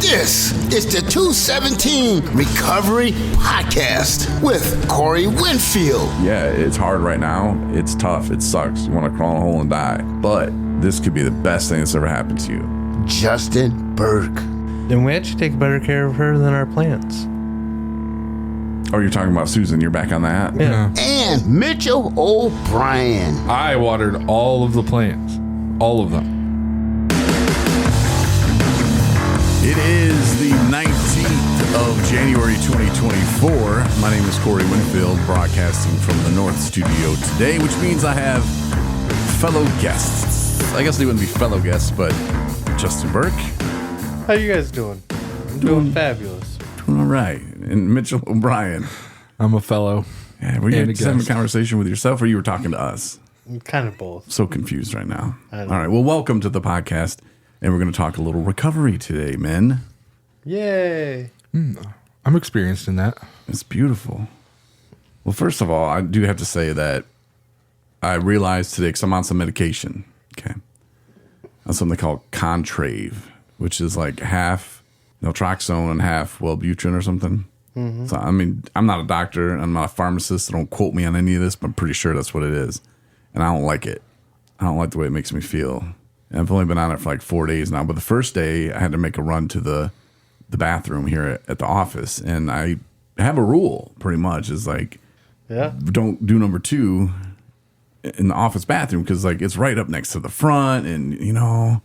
This is the 217 Recovery Podcast with Corey Winfield. Yeah, it's hard right now. It's tough. It sucks. You want to crawl in a hole and die. But this could be the best thing that's ever happened to you. Justin Burke. Then we actually take better care of her than our plants. Oh, you're talking about Susan. You're back on that? Yeah. And Mitchell O'Brien. I watered all of the plants. All of them. It is the 19th of January 2024. My name is Corey Winfield, broadcasting from the North Studio today, which means I have fellow guests. I guess they wouldn't be fellow guests, but Justin Burke. How you guys doing? I'm doing fabulous. Doing all right. And Mitchell O'Brien. I'm a fellow. Yeah, were you And a just having a guest. conversation with yourself, or you were talking to us? Kind of both. So confused right now. I All know. right. Well, welcome to the podcast. And we're going to talk a little recovery today, men. Yay. I'm experienced in that. It's beautiful. Well, first of all, I do have to say that I realized today, because I'm on some medication, okay, on something called Contrave, which is like half naltrexone and half Wellbutrin or something. Mm-hmm. So, I mean, I'm not a doctor. I'm not a pharmacist. So don't quote me on any of this, but I'm pretty sure that's what it is. And I don't like it. I don't like the way it makes me feel. And I've only been on it for like 4 days now. But the first day, I had to make a run to the bathroom here at the office. And I have a rule, pretty much, is like, Yeah. don't do number 2 in the office bathroom because like it's right up next to the front. And, you know,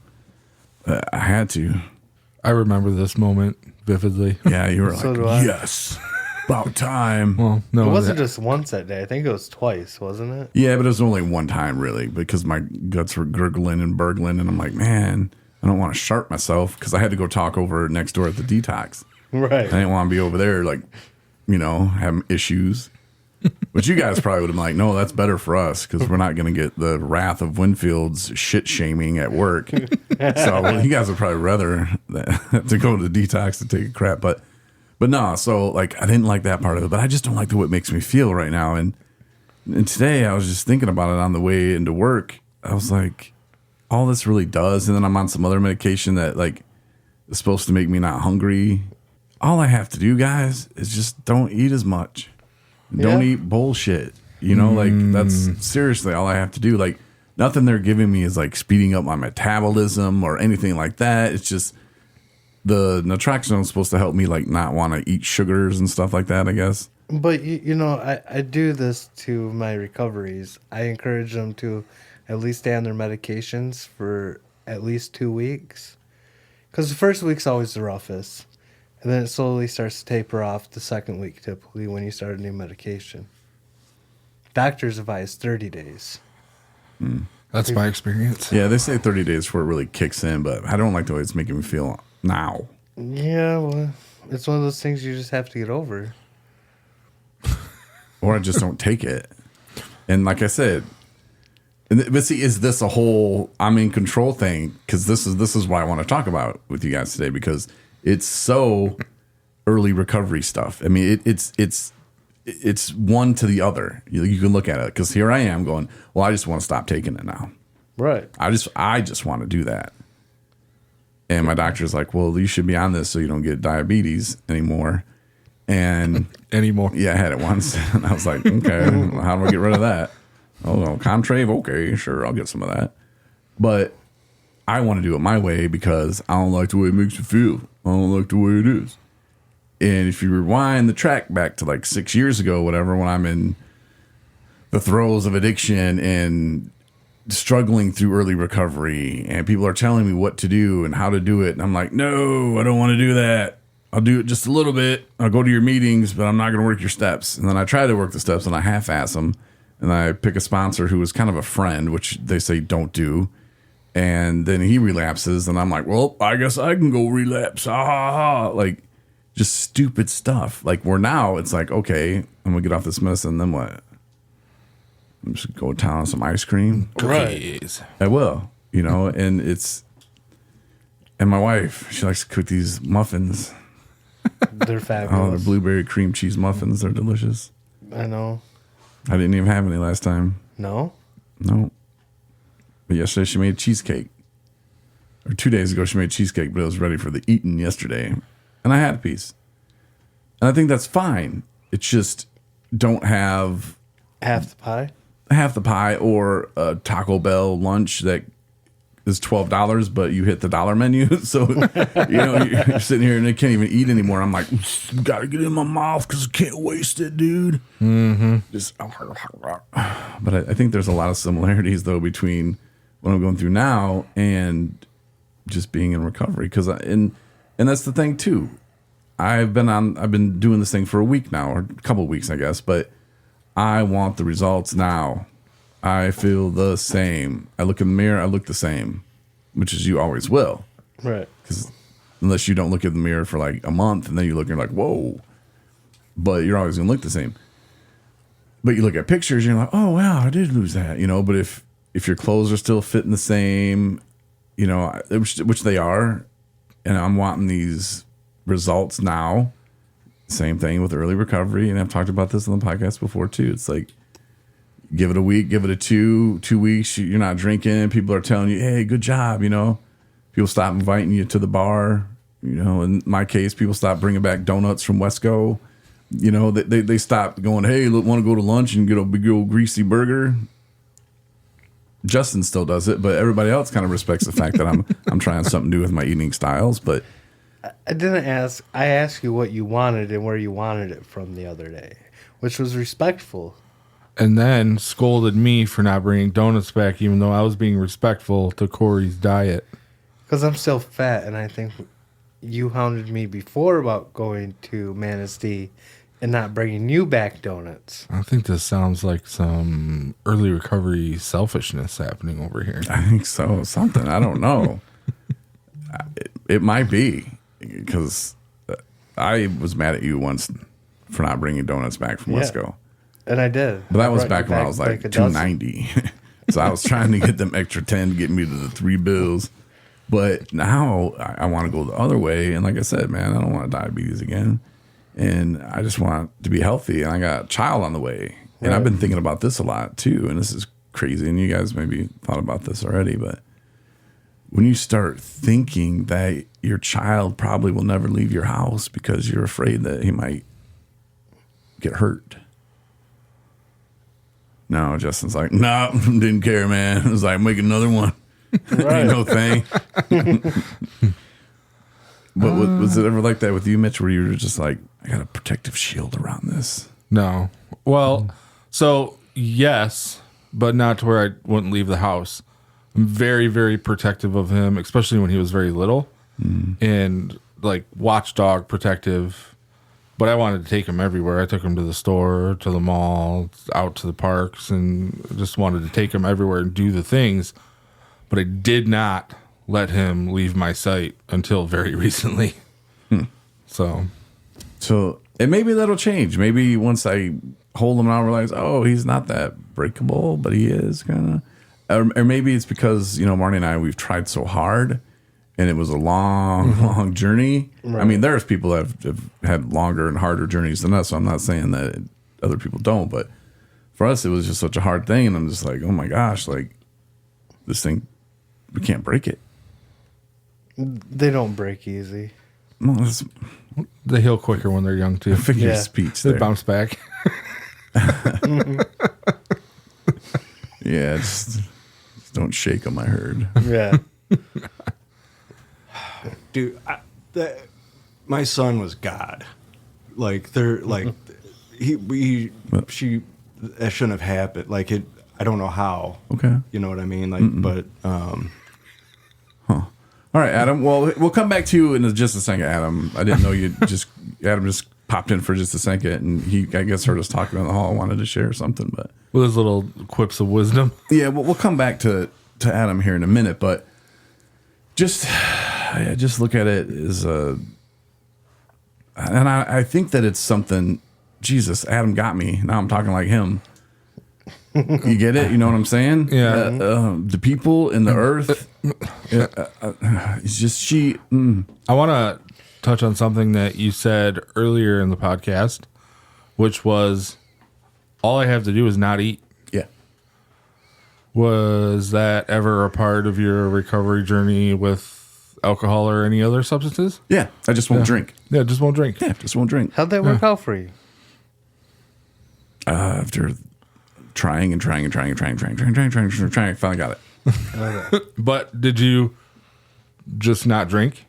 I had to. I remember this moment vividly. Yeah, you were So like, do I. yes, about time. Well, no, It wasn't just once that day. I think it was twice, wasn't it? Yeah, but it was only one time, really, because my guts were gurgling and burgling, and I'm like, man, I don't want to sharp myself because I had to go talk over next door at the detox. Right. I didn't want to be over there, like, you know, having issues. But you guys probably would have been like, no, that's better for us because we're not going to get the wrath of Winfield's shit shaming at work. So you guys would probably rather that, to go to the detox to take a crap. But no, so like I didn't like that part of it, but I just don't like the way it makes me feel right now. And today I was just thinking about it on the way into work. I was like, all this really does, and then I'm on some other medication that like is supposed to make me not hungry. All I have to do, guys, is just don't eat as much. Don't Yeah. eat bullshit. You know, like that's seriously all I have to do. Like nothing they're giving me is like speeding up my metabolism or anything like that. It's just the naltrexone is supposed to help me like not want to eat sugars and stuff like that, I guess. But, you know, I do this to my recoveries. I encourage them to at least stay on their medications for at least 2 weeks. Because the first week's always the roughest. And then it slowly starts to taper off the second week, typically, when you start a new medication. Doctors advise 30 days. That's my experience. Yeah, they say 30 days before it really kicks in, but I don't like the way it's making me feel now. Yeah, well, it's one of those things you just have to get over. Or I just don't take it. And like I said, but see, is this a whole I'm in control thing? Because this is what I want to talk about with you guys today, because it's so early recovery stuff. I mean, it's one to the other. You can look at it because here I am going, well, I just want to stop taking it now. Right. I just want to do that. And my doctor's like, well, you should be on this so you don't get diabetes anymore. And Anymore. yeah, I had it once. And I was like, okay, how do I get rid of that? Oh, well, Contrave, okay, sure, I'll get some of that. But I want to do it my way because I don't like the way it makes you feel. I don't like the way it is. And if you rewind the track back to like 6 years ago, whatever, when I'm in the throes of addiction and struggling through early recovery and people are telling me what to do and how to do it. And I'm like, no, I don't want to do that. I'll do it just a little bit. I'll go to your meetings, but I'm not going to work your steps. And then I try to work the steps and I half-ass them. And I pick a sponsor who is kind of a friend, which they say don't do. And then he relapses, and I'm like, well, I guess I can go relapse. Ha ha ha. Like, just stupid stuff. Like, where now it's like, okay, I'm going to get off this medicine, then what? I'm just going to go town on some ice cream. Cookies. I will, you know, and my wife, she likes to cook these muffins. They're Oh, fabulous. the blueberry cream cheese muffins. They're delicious. I know. I didn't even have any last time. No? No. But yesterday she made cheesecake. or 2 days ago, she made cheesecake, but it was ready for the eating yesterday. And I had a piece. And I think that's fine. It's just don't have Half the pie. half the pie or a Taco Bell lunch that is $12, but you hit the dollar menu. So, you're sitting here and I can't even eat anymore. I'm like, gotta get it in my mouth because I can't waste it, dude. Mm-hmm. But I think there's a lot of similarities, though, between what I'm going through now and just being in recovery. And that's the thing, too. I've been doing this thing for a week now, or a couple of weeks, I guess, but I want the results now. I feel the same. I look in the mirror, I look the same, which is you always will. Right. Because unless you don't look in the mirror for like a month and then you look and you're like, whoa. But you're always going to look the same. But you look at pictures and you're like, oh, wow, I did lose that. But if your clothes are still fitting the same, which they are, and I'm wanting these results now. Same thing with early recovery. And I've talked about this on the podcast before too. It's like, give it a week, give it a 2 weeks. You're not drinking. People are telling you, hey, good job. People stop inviting you to the bar. In my case, people stop bringing back donuts from Wesco. They stop going, hey, want to go to lunch and get a big old greasy burger. Justin still does it, but everybody else kind of respects the fact that I'm trying something new with my eating styles. But I didn't ask. I asked you what you wanted and where you wanted it from the other day, which was respectful. And then scolded me for not bringing donuts back, even though I was being respectful to Corey's diet. Because I'm still fat, and I think you hounded me before about going to Manistee and not bringing you back donuts. I think this sounds like some early recovery selfishness happening over here. I think so. Something. I don't know. It might be because I was mad at you once for not bringing donuts back from Wesco. And I did. But that was back when I was like 290. So I was trying to get them extra 10 to get me to the $3. But now I want to go the other way. And like I said, man, I don't want diabetes again. And I just want to be healthy. And I got a child on the way. And Right. I've been thinking about this a lot too. And this is crazy. And you guys maybe thought about this already. But when you start thinking that your child probably will never leave your house because you're afraid that he might get hurt. No, Justin's like, no, didn't care, man. It was like, make another one. Right. Ain't no thing. But was it ever like that with you, Mitch, where you were just like, I got a protective shield around this? No. Well, so yes, but not to where I wouldn't leave the house. I'm very, very protective of him, especially when he was very little, and like watchdog protective. But I wanted to take him everywhere. I took him to the store, to the mall, out to the parks, and just wanted to take him everywhere and do the things. But I did not let him leave my sight until very recently. So and maybe that'll change. Maybe once I hold him and I'll realize, oh, he's not that breakable, but he is kind of. Or maybe it's because, Marnie and I, we've tried so hard. And it was a long, long journey. Right. I mean, there's people that have had longer and harder journeys than us. So I'm not saying that other people don't. But for us, it was just such a hard thing. And I'm just like, oh, my gosh, like this thing, we can't break it. They don't break easy. Well, they heal quicker when they're young, too. Figure of speech They there. bounce back. Yeah, just don't shake them, I heard. Yeah. Dude, my son was God. Like they're like that shouldn't have happened. Like it, I don't know how. Okay, you know what I mean. Like, but All right, Adam. Well, we'll come back to you in just a second, Adam. I didn't know Adam just popped in for just a second, and he, I guess, heard us talking in the hall. Wanted to share something, but with his little quips of wisdom. Yeah, well, we'll come back to Adam here in a minute, but just look at it as and I think that it's something. Jesus, Adam got me. Now I'm talking like him. You get it? You know what I'm saying? Yeah. The people in the earth. It's just she. I want to touch on something that you said earlier in the podcast, which was all I have to do is not eat. Yeah. Was that ever a part of your recovery journey with alcohol or any other substances? Yeah, I just won't drink. Yeah, just won't drink. Yeah, just won't drink. How'd that work out for you? After trying, I finally got it. But did you just not drink?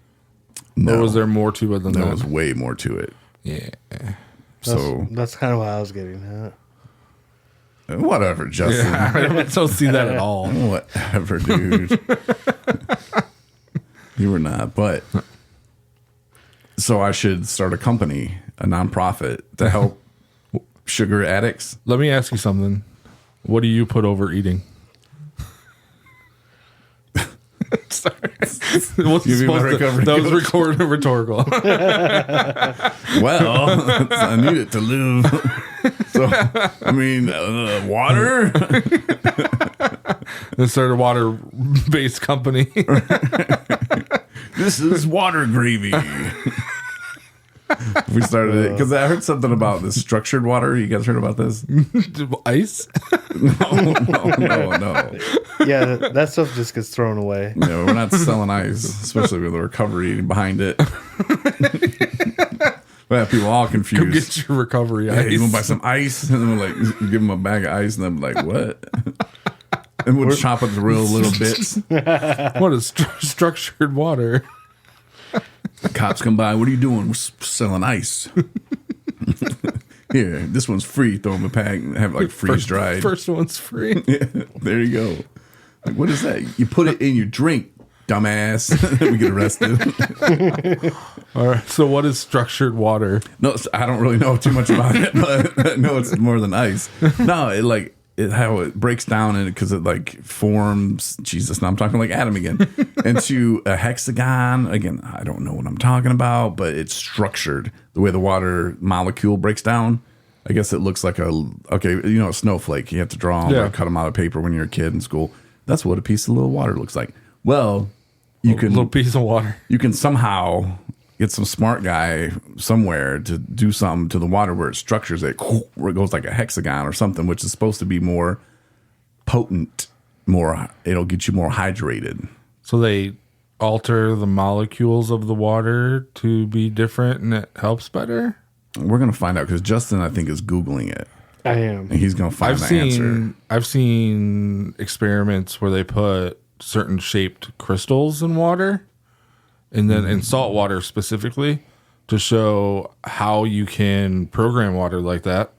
No. Or was there more to it than There that? was way more to it. Yeah. So That's kind of what I was getting at. whatever, Justin. Yeah, I don't see that at all. Whatever, dude. You were not, but so I should start a company, a nonprofit to help sugar addicts. Let me ask you something. What do you put over eating? Sorry. That Give me my recovery was coach. rhetorical. Well, I need it to live. So, I mean, water. Let's start a water-based company. This is water gravy. We started it because I heard something about this structured water. You guys heard about this? Ice? No. Yeah, that stuff just gets thrown away. No, we're not selling ice, especially with the recovery behind it. We have people all Go confused. get your recovery ice. Hey, you want to buy some ice? And then we're like, give them a bag of ice, and I'm like, what? And we'll chop up the real little bits. What is structured water? Cops come by. What are you doing? We're selling ice. Here, this one's free. Throw them a pack and have it like freeze dried. First one's free. Yeah, there you go. Like, what is that? You put it in your drink, dumbass. We get arrested. All right. So what is structured water? No, I don't really know too much about it, but I know it's more than ice. No, how it breaks down and because it like forms. Jesus, now I'm talking like Adam again into a hexagon. Again, I don't know what I'm talking about, but it's structured the way the water molecule breaks down. I guess it looks like a snowflake. You have to draw them or cut them out of paper when you're a kid in school. That's what a piece of little water looks like. Well, you can little piece of water. You can somehow get some smart guy somewhere to do something to the water where it structures it, where it goes like a hexagon or something, which is supposed to be more potent, it'll get you more hydrated. So they alter the molecules of the water to be different and it helps better? We're going to find out because Justin, I think, is Googling it. I am. And he's going to find the answer. I've seen experiments where they put certain shaped crystals in water and then in salt water specifically to show how you can program water like that.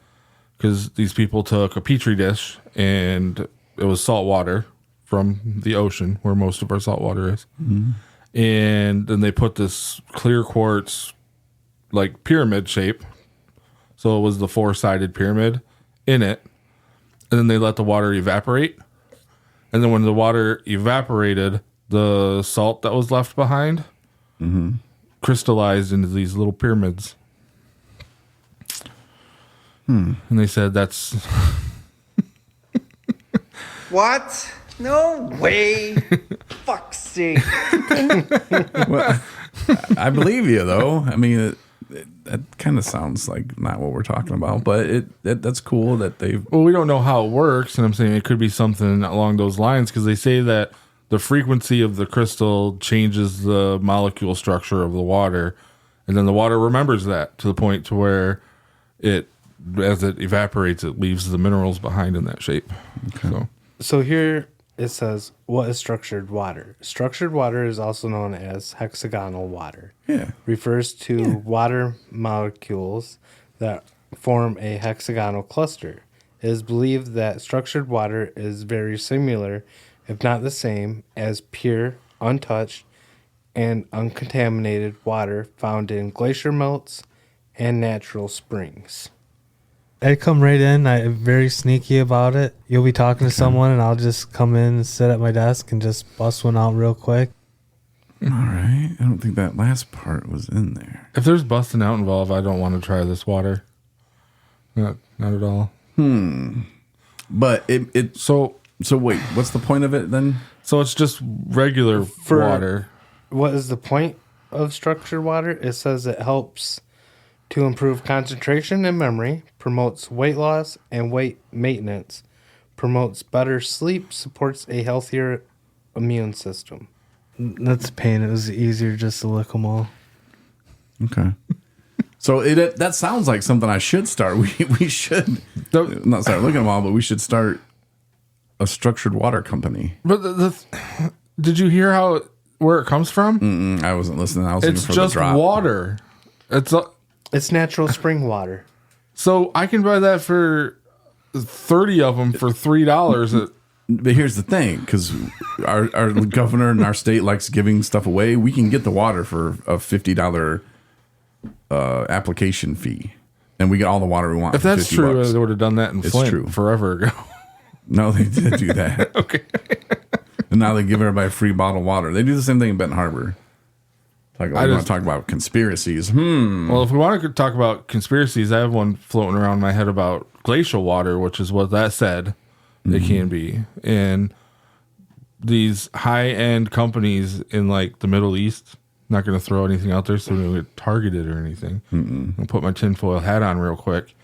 Because these people took a petri dish and it was salt water from the ocean where most of our salt water is. Mm-hmm. And then they put this clear quartz like pyramid shape. So it was the 4-sided pyramid in it. And then they let the water evaporate. And then when the water evaporated, the salt that was left behind crystallized into these little pyramids. And they said that's... What? No way. Fuck's sake. Well, I believe you, though. I mean, that kind of sounds like not what we're talking about, but that's cool that they've... Well, we don't know how it works, and I'm saying it could be something along those lines because they say that the frequency of the crystal changes the molecule structure of the water, and then the water remembers that to the point to where as it evaporates, it leaves the minerals behind in that shape. Okay. So here it says, what is structured water? Structured water is also known as hexagonal water. Yeah. Refers to water molecules that form a hexagonal cluster. It is believed that structured water is very similar, if not the same, as pure, untouched, and uncontaminated water found in glacier melts and natural springs. I come right in. I'm very sneaky about it. You'll be talking to someone, and I'll just come in and sit at my desk and just bust one out real quick. All right. I don't think that last part was in there. If there's busting out involved, I don't want to try this water. Not at all. But it so wait, what's the point of it then? So it's just regular water. What is the point of structured water? It says it helps to improve concentration and memory, promotes weight loss and weight maintenance, promotes better sleep, supports a healthier immune system. That's a pain. It was easier just to lick them all. Okay. So that sounds like something I should start. We should not start looking at them all, but we should start a structured water company. But did you hear where it comes from? I wasn't listening. I was It's looking for just the drop. water. It's natural spring water. So I can buy that for 30 of them for $3. But here's the thing, because our governor in our state likes giving stuff away. We can get the water for a $50 application fee, and we get all the water we want. If for that's $50. true, they would have done that in It's Flint true. forever ago. No, they did do that. Okay. And now they give everybody free bottled water. They do the same thing in Benton Harbor. Like, I want to talk about conspiracies. Well, if we want to talk about conspiracies, I have one floating around my head about glacial water, which is what that said it can be. And these high-end companies in like the Middle East, not going to throw anything out there so we don't get targeted or anything. I'll put my tinfoil hat on real quick.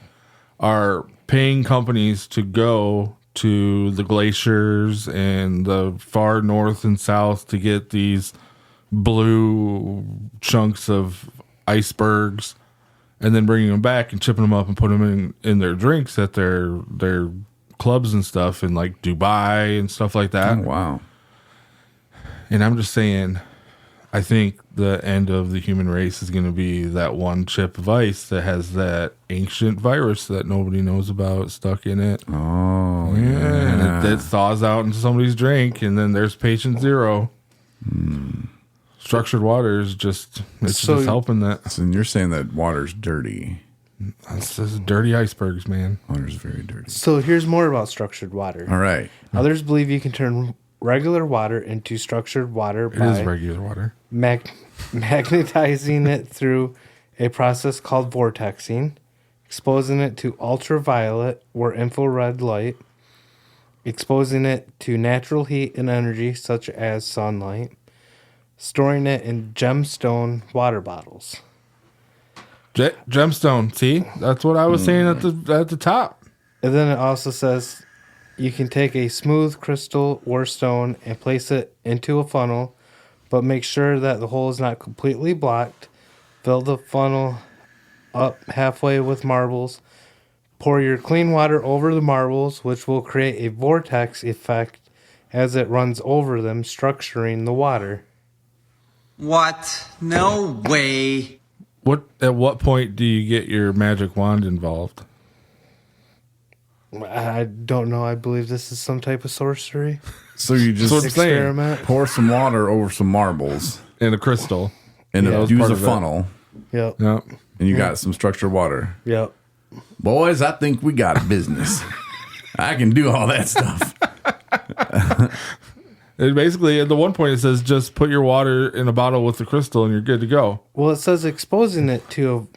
Are paying companies to go to the glaciers and the far north and south to get these blue chunks of icebergs and then bringing them back and chipping them up and putting them in their drinks at their clubs and stuff in like Dubai and stuff like that. Oh, wow. And I'm just saying, I think the end of the human race is going to be that one chip of ice that has that ancient virus that nobody knows about stuck in it. Oh, And it thaws out into somebody's drink, and then there's patient zero. Structured water is just helping that. So you're saying that water's dirty. It's just dirty icebergs, man. Water's very dirty. So here's more about structured water. All right. Others believe you can turn regular water into structured water It by is regular water. magnetizing it through a process called vortexing, exposing it to ultraviolet or infrared light, exposing it to natural heat and energy such as sunlight, storing it in gemstone water bottles. Gemstone, see? That's what I was saying at the top. And then it also says you can take a smooth crystal or stone and place it into a funnel, but make sure that the hole is not completely blocked. Fill the funnel up halfway with marbles. Pour your clean water over the marbles, which will create a vortex effect as it runs over them, structuring the water. What? No way. At what point do you get your magic wand involved? I don't know. I believe this is some type of sorcery. So you just That's what I'm saying. Experiment. pour some water over some marbles And a crystal. and Yeah. use part a of it. funnel, Yep. Yep. and you got some structured water. Yep. Boys, I think we got a business. I can do all that stuff. And basically, at the one point, it says just put your water in a bottle with the crystal and you're good to go. Well, it says exposing it to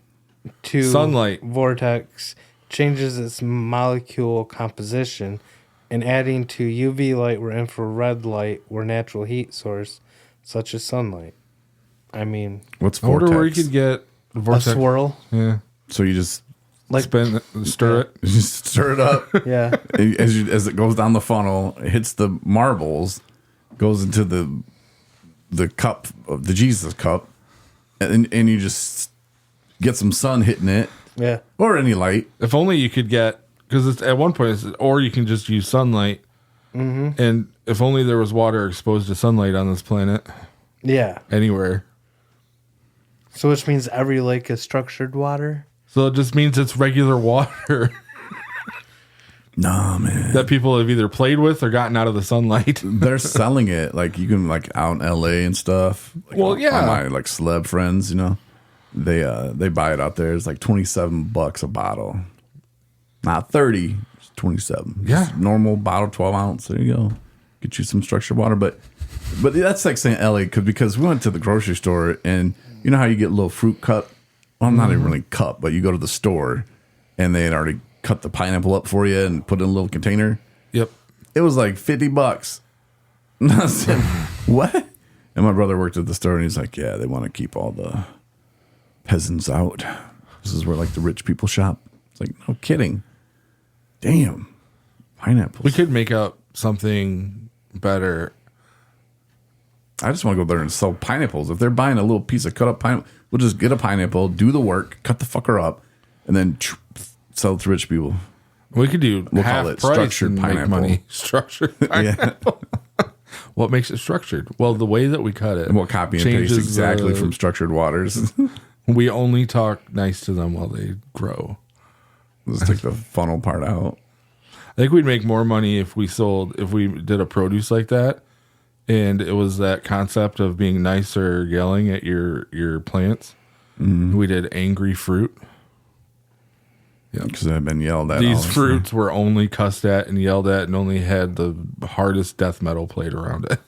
Sunlight. vortex changes its molecule composition, and adding to UV light or infrared light or natural heat source such as sunlight. I mean, What's I wonder where you vortex? could get the a vortex. swirl. Yeah. So you just Stir it. you just stir it up. Yeah. And as it goes down the funnel, it hits the marbles, goes into the cup of the Jesus cup, and you just get some sun hitting it Yeah. or any light. If only you could get, because it's at one point, it says, or you can just use sunlight. Mm-hmm. And if only there was water exposed to sunlight on this planet, Yeah. anywhere. So which means every lake is structured water? So it just means it's regular water Nah, man. that people have either played with or gotten out of the sunlight. They're selling it like you can like out in LA and stuff. Like, Well, yeah. on my like celeb friends, you know, they buy it out there. It's like $27 a bottle, not 30, it's 27. Yeah. Just normal bottle, 12 ounce. There you go. Get you some structured water, but that's like saying LA because we went to the grocery store and you know how you get a little fruit cup. Well, not even really cup, but you go to the store and they had already cut the pineapple up for you and put it in a little container. Yep. It was like $50. And I said, what? And my brother worked at the store and he's like, yeah, they want to keep all the peasants out. This is where like the rich people shop. It's like, no kidding. Damn. Pineapples. We could make up something better. I just want to go there and sell pineapples. If they're buying a little piece of cut up pineapple, we'll just get a pineapple, do the work, cut the fucker up, and then sell it to rich people. We could do We'll half call it price structured and make pineapple. money. Structured pineapple. What makes it structured? Well, the way that we cut it. And we'll copy and paste exactly from Structured Waters. We only talk nice to them while they grow. Let's take the funnel part out. I think we'd make more money if we did a produce like that, and it was that concept of being nice or yelling at your plants. Mm-hmm. We did angry fruit. Yeah, because I've been yelled at. These fruits were only cussed at and yelled at, and only had the hardest death metal played around it.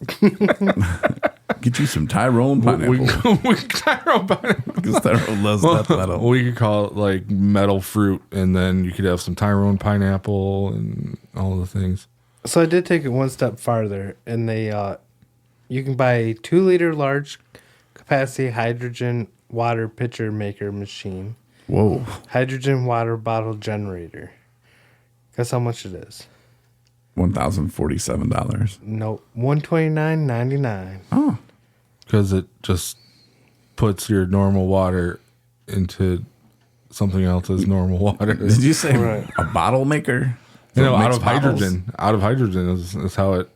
Get you some Tyrone pineapple. Tyrone pineapple. Because Tyrone loves death metal. We could call it like metal fruit, and then you could have some Tyrone pineapple and all the things. So I did take it one step farther, and you can buy a 2-liter large capacity hydrogen water pitcher maker machine. Whoa. Hydrogen water bottle generator. Guess how much it is? $1,047. No, $129.99. Oh. Because it just puts your normal water into something else's normal water. Did you say Right. a bottle maker? You know, So it out makes of bottles? hydrogen. Out of hydrogen is how it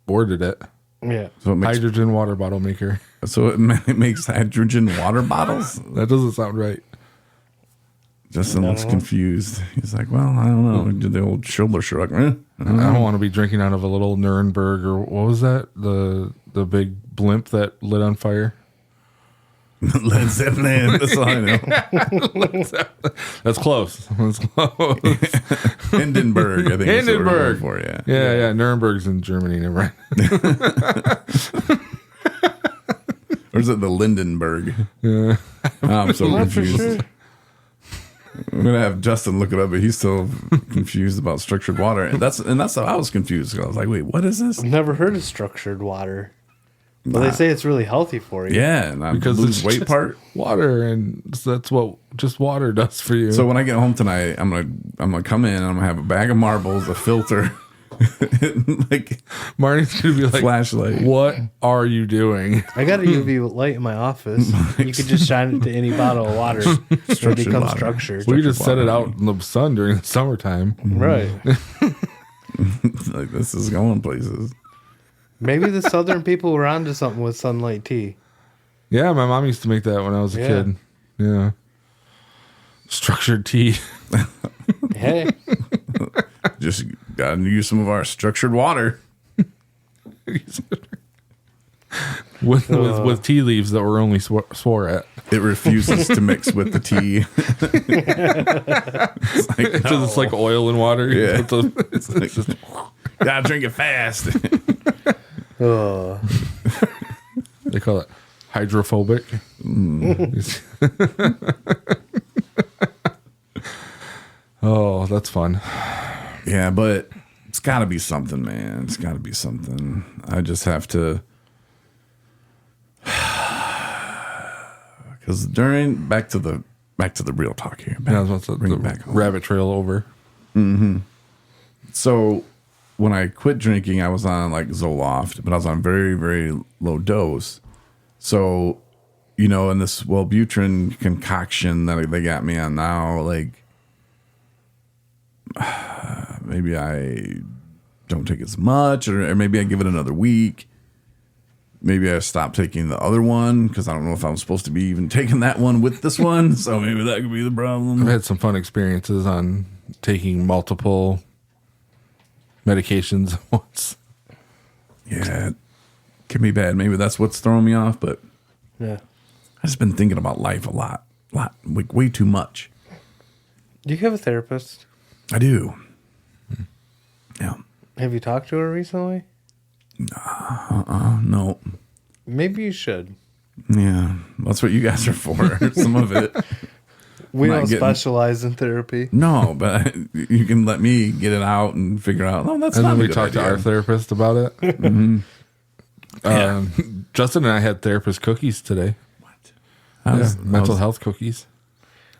worded it. Yeah. So it makes, Hydrogen water bottle maker. so it makes hydrogen water bottles? That doesn't sound right. Justin looks confused. He's like, well, I don't know. Did the old shoulder shrug? I don't want to be drinking out of a little Nuremberg or what was that? The big blimp that lit on fire. Led Zeppelin. That's all I know. That's close. That's close. Hindenburg, I think. Is what we're Hindenburg. going for, yeah. Yeah. Nuremberg's in Germany. Never mind. Or is it the Lindenberg? Yeah. I'm so Not for confused. sure. I'm gonna have Justin look it up, but he's still confused about structured water, and that's how I was confused. I was like, "Wait, what is this?" I've never heard of structured water. But they say it's really healthy for you. Yeah, and Because lose it's weight just part. water, and that's what just water does for you. So when I get home tonight, I'm gonna come in and I'm gonna have a bag of marbles, a filter, and like Marty's gonna be like, flashlight. "What are you doing?" I got a UV light in my office. You could just shine it to any bottle of water. It becomes water. structured. We just set it water. out in the sun during the summertime. Right. Like this is going places. Maybe the southern people were onto something with sunlight tea. Yeah, my mom used to make that when I was a Yeah. kid. Yeah. Structured tea. Hey, Just gotta use some of our structured water. with tea leaves that were only swore at. It refuses to mix with the tea. It's like, Because it's like oil and water. You Yeah. put the- it's just, gotta drink it fast. oh, they call it hydrophobic. Oh, that's fun. Yeah, but it's got to be something, man. It's got to be something. I just have to, because back to the real talk here. Yeah, I was about to Bring the it back home. rabbit trail over. So when I quit drinking, I was on like Zoloft, but I was on very, very low dose. So, you know, in this Wellbutrin concoction that they got me on now, like maybe I don't take as much, or maybe I give it another week. Maybe I stop taking the other one because I don't know if I'm supposed to be even taking that one with this one. So maybe that could be the problem. I've had some fun experiences on taking multiple medications at once. Yeah, it can be bad. Maybe that's what's throwing me off, but yeah. I've just been thinking about life a lot, like way too much. Do you have a therapist? I do. Yeah. Have you talked to her recently? No. Maybe you should. Yeah. That's what you guys are for. Some of it. We Not don't getting- specialize in therapy. No, but you can let me get it out and figure out. Oh, that's And not then a we good talked to idea. our therapist about it. Justin and I had therapist cookies today. Mental health cookies.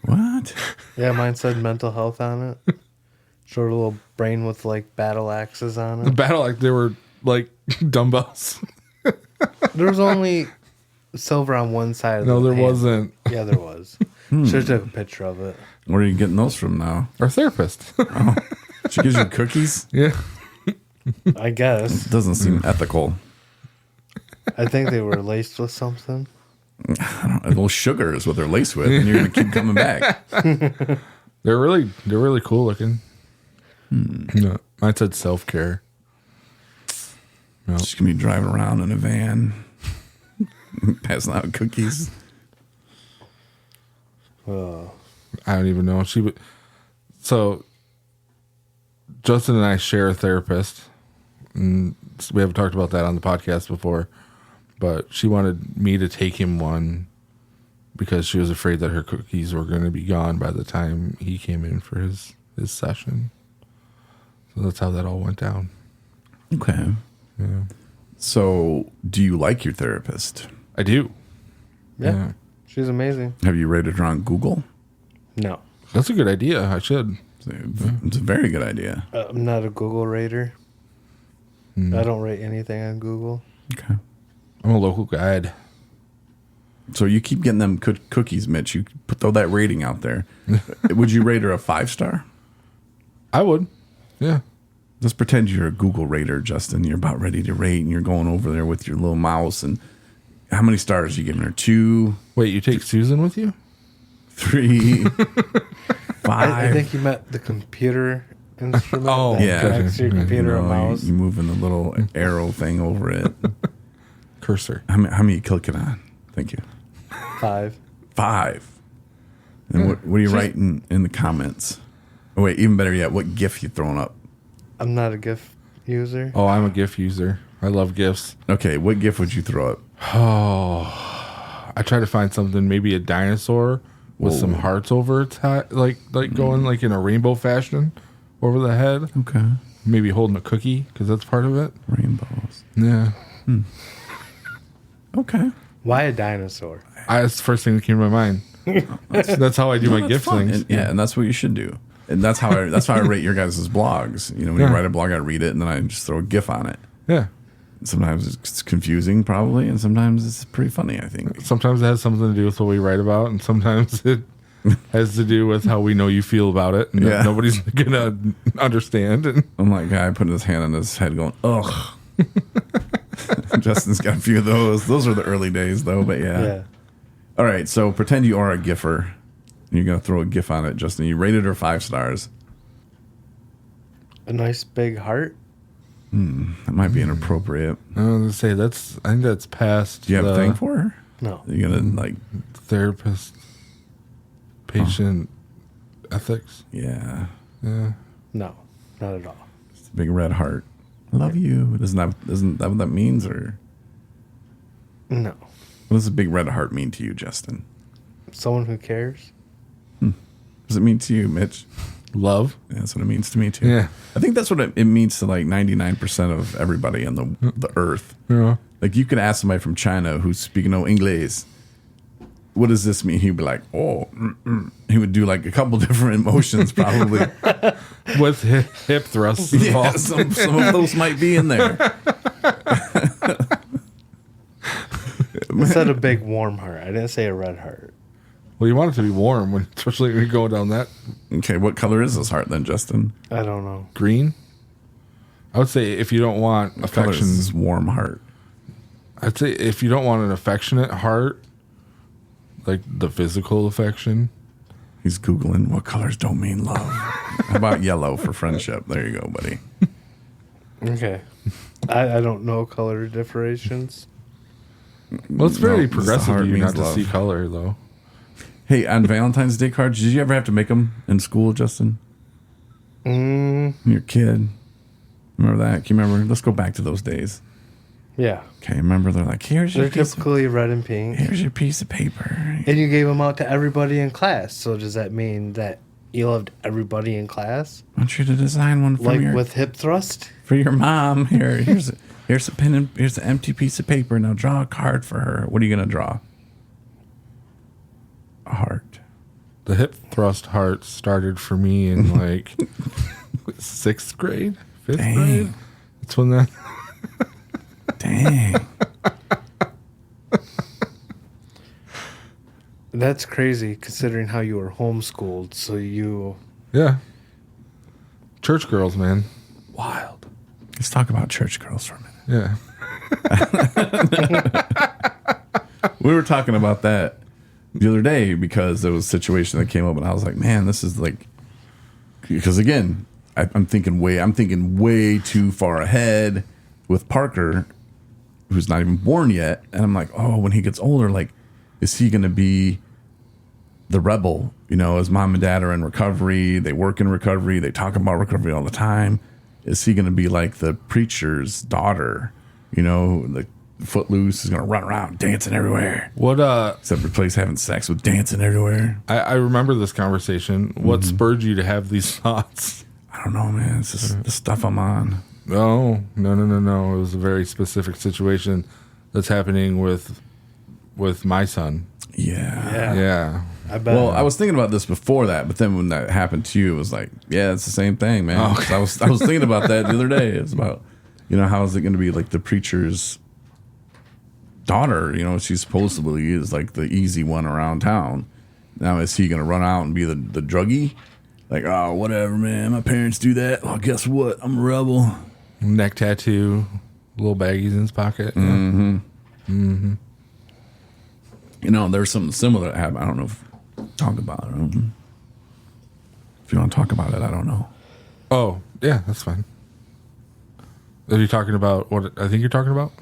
What? Yeah, mine said mental health on it. Short little brain with like battle axes on The it. battle, like they were like dumbbells. There was only silver on one side of No, the there hand. wasn't. Yeah, there was. Should have took a picture of it. Where are you getting those from now? Our therapist. She gives you cookies? Yeah. I guess. Doesn't seem ethical. I think they were laced with something. Well, sugar is what they're laced with, and you're going to keep coming back. They're really cool looking. No, mine said self-care. No. She's going to be driving around in a van, passing out cookies. Oh, I don't even know. So Justin and I share a therapist, and we haven't talked about that on the podcast before, but she wanted me to take him one because she was afraid that her cookies were going to be gone by the time he came in for his session. So that's how that all went down. Okay. Yeah. So, do you like your therapist? I do. yeah. She's amazing. Have you rated her on Google? No. That's a good idea. I should. It's a very good idea. I'm not a Google rater. I don't rate anything on Google. Okay. I'm a local guide. So you keep getting them cookies, Mitch. You throw that rating out there. Would you rate her a 5-star? I would. Yeah. Let's pretend you're a Google rater, Justin. You're about ready to rate, and you're going over there with your little mouse. And how many stars are you giving her? 2, Wait, you take Susan with you? 3, 5? I think you meant the computer instrument. Oh, that yeah. connects to your computer and mouse. You moving the little arrow thing over it. Cursor. How many you clicking on? Thank you. 5. 5. And what are you writing in the comments? Oh, wait, even better yet, what GIF you throwing up? I'm not a GIF user. Oh, I'm a GIF user. I love GIFs. Okay, what GIF would you throw up? Oh, I try to find something, maybe a dinosaur with some hearts over its head, like going like in a rainbow fashion over the head. Okay. Maybe holding a cookie because that's part of it. Rainbows. Yeah, Okay. Why a dinosaur? that's the first thing that came to my mind. That's how I do my That's GIF fun. things. And that's what you should do. And that's how I rate your guys' blogs. You know, when you Yeah. write a blog, I read it and then I just throw a GIF on it. Yeah. Sometimes it's confusing, probably, and sometimes it's pretty funny, I think. Sometimes it has something to do with what we write about, and sometimes it has to do with how we know you feel about it, and that Yeah. nobody's gonna understand. And I'm like, guy putting his hand on his head going, ugh. Justin's got a few of those. Those are the early days, though, but yeah. All right, so pretend you are a GIFer. And you're going to throw a GIF on it, Justin. You rated her 5 stars. A nice big heart. That might be inappropriate. I was gonna say I think that's past. Do you have the a thing for her? No. You're going to, like, therapist, patient ethics. yeah, No. Not at all. it's a big red heart. I love you. Isn't that what that means? Or No. what does a big red heart mean to you, Justin? Someone who cares. What does it mean to you, Mitch? Love. Yeah, that's what it means to me, too. Yeah. I think that's what it means to, like, 99% of everybody on the earth. Yeah. Like, you could ask somebody from China who's speaking no English, what does this mean? He'd be like, oh, he would do like a couple different emotions probably. With hip thrusts Yeah, involved. some of those might be in there. I said a big warm heart. I didn't say a red heart. Well, you want it to be warm, especially when you go down that Okay, what color is this heart then, Justin? I don't know. green. I would say if you don't want What color affection, is this warm heart? I'd say if you don't want an affectionate heart, like the physical affection, He's Googling what colors don't mean love. How about yellow for friendship? There you go, buddy. Okay. I don't know color differentiations. well, it's very No, the progressive heart of you means not to love. see color, though. Hey, on Valentine's Day cards, did you ever have to make them in school, Justin? When you're a kid. Remember that? Can you remember? Let's go back to those days. Yeah. Okay, remember they're like, here's They're your piece typically red and pink. of paper. And you gave them out to everybody in class. So does that mean that you loved everybody in class? I want you to design one for Like with hip thrust? for your mom. Here's a pen and here's an empty piece of paper. Now draw a card for her. What are you gonna draw? A heart. The hip thrust heart started for me in like 6th grade, 5th Dang. grade. That's when that. Dang. That's crazy considering how you were homeschooled. So you. Yeah. Church girls, man. Wild. Let's talk about church girls for a minute. Yeah. We were talking about that the other day because there was a situation that came up, and I was like, man, this is like, because again, I'm thinking way too far ahead with Parker, who's not even born yet, and I'm like, oh, when he gets older, like, is he going to be the rebel? You know, his mom and dad are in recovery, they work in recovery, they talk about recovery all the time. Is he going to be like the preacher's daughter? You know, the Footloose is going to run around dancing everywhere. What? Except replace having sex with dancing everywhere. I remember this conversation. What spurred you to have these thoughts? I don't know, man. It's just the stuff I'm on. No. It was a very specific situation that's happening with my son. Yeah. Yeah. I bet. Well, I was thinking about this before that, but then when that happened to you, it was like, yeah, it's the same thing, man. Oh, 'Cause I was thinking about that the other day. It's about, you know, how is it going to be like the preacher's daughter? You know, she supposedly is like the easy one around town. Now, is he going to run out and be the druggie? Like, oh, whatever, man. My parents do that. Well, guess what? I'm a rebel. Neck tattoo, little baggies in his pocket. You know, there's something similar that happened. I don't know if talk about it. If you want to talk about it, I don't know. Oh, yeah, that's fine. Are you talking about what I think you're talking about?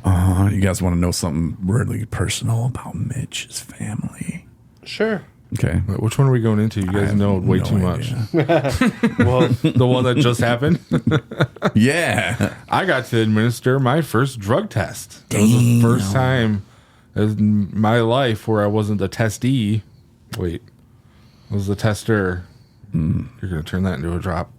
You guys want to know something really personal about Mitch's family? Sure. Okay. Wait, which one are we going into? You I guys have know way no too much. idea. Well, The one that just happened? Yeah. I got to administer my first drug test. It was the first time in my life where I wasn't the testee. Wait, I was the tester. You're going to turn that into a drop.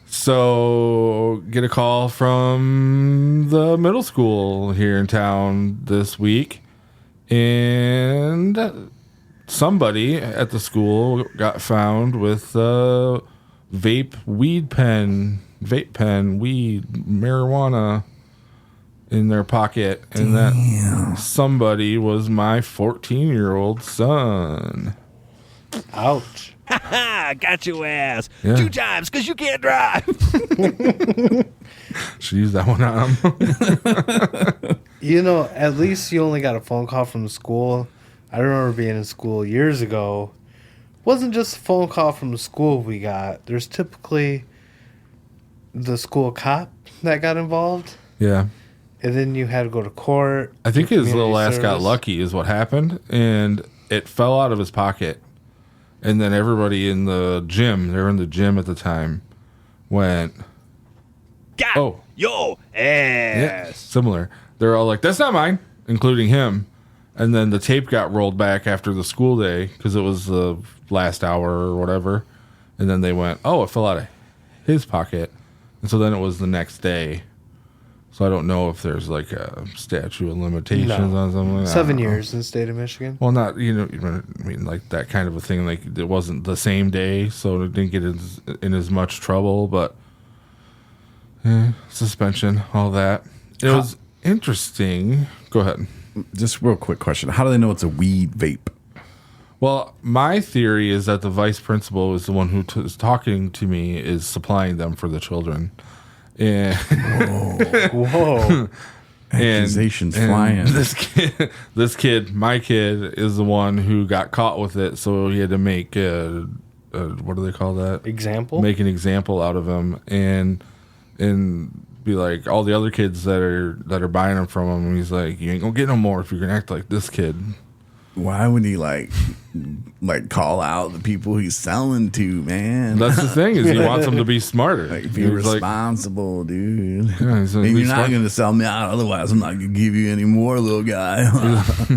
So, get a call from the middle school here in town this week. And somebody at the school got found with a vape pen, weed, marijuana in their pocket. And that somebody was my 14-year-old son. ouch. Got your ass. Yeah. 2 times because you can't drive. Should use that one on him. You know, at least you only got a phone call from the school. I remember being in school years ago. Wasn't just a phone call from the school we got. There's typically the school cop that got involved. Yeah. And then you had to go to court. I think his little community ass got service. lucky is what happened. And it fell out of his pocket. And then everybody in the gym, they were in the gym at the time, went, Got Oh. your yeah, ass. similar. They're all like, that's not mine, including him. And then the tape got rolled back after the school day because it was the last hour or whatever. And then they went, oh, it fell out of his pocket. And so then it was the next day. So I don't know if there's like a statute of limitations No. on something. I 7 don't know. years in the state of Michigan. Well, not, I mean, like that kind of a thing. Like it wasn't the same day, so it didn't get in as much trouble, but suspension, all that. It was interesting. Go ahead. Just real quick question. How do they know it's a weed vape? Well, my theory is that the vice principal is the one who is talking to me, is supplying them for the children. And Whoa. Accusations flying. This kid, my kid, is the one who got caught with it, so he had to make what do they call that? Example? Make an example out of him, and be like all the other kids that are buying them from him. And he's like, you ain't gonna get no more if you're gonna act like this kid. Why would he like call out the people he's selling to, man? That's the thing, is he wants them to be smarter. Like, be He's like, responsible, dude. Yeah, he's like, And be you're not smart. going to sell me out, otherwise I'm not going to give you any more, little guy.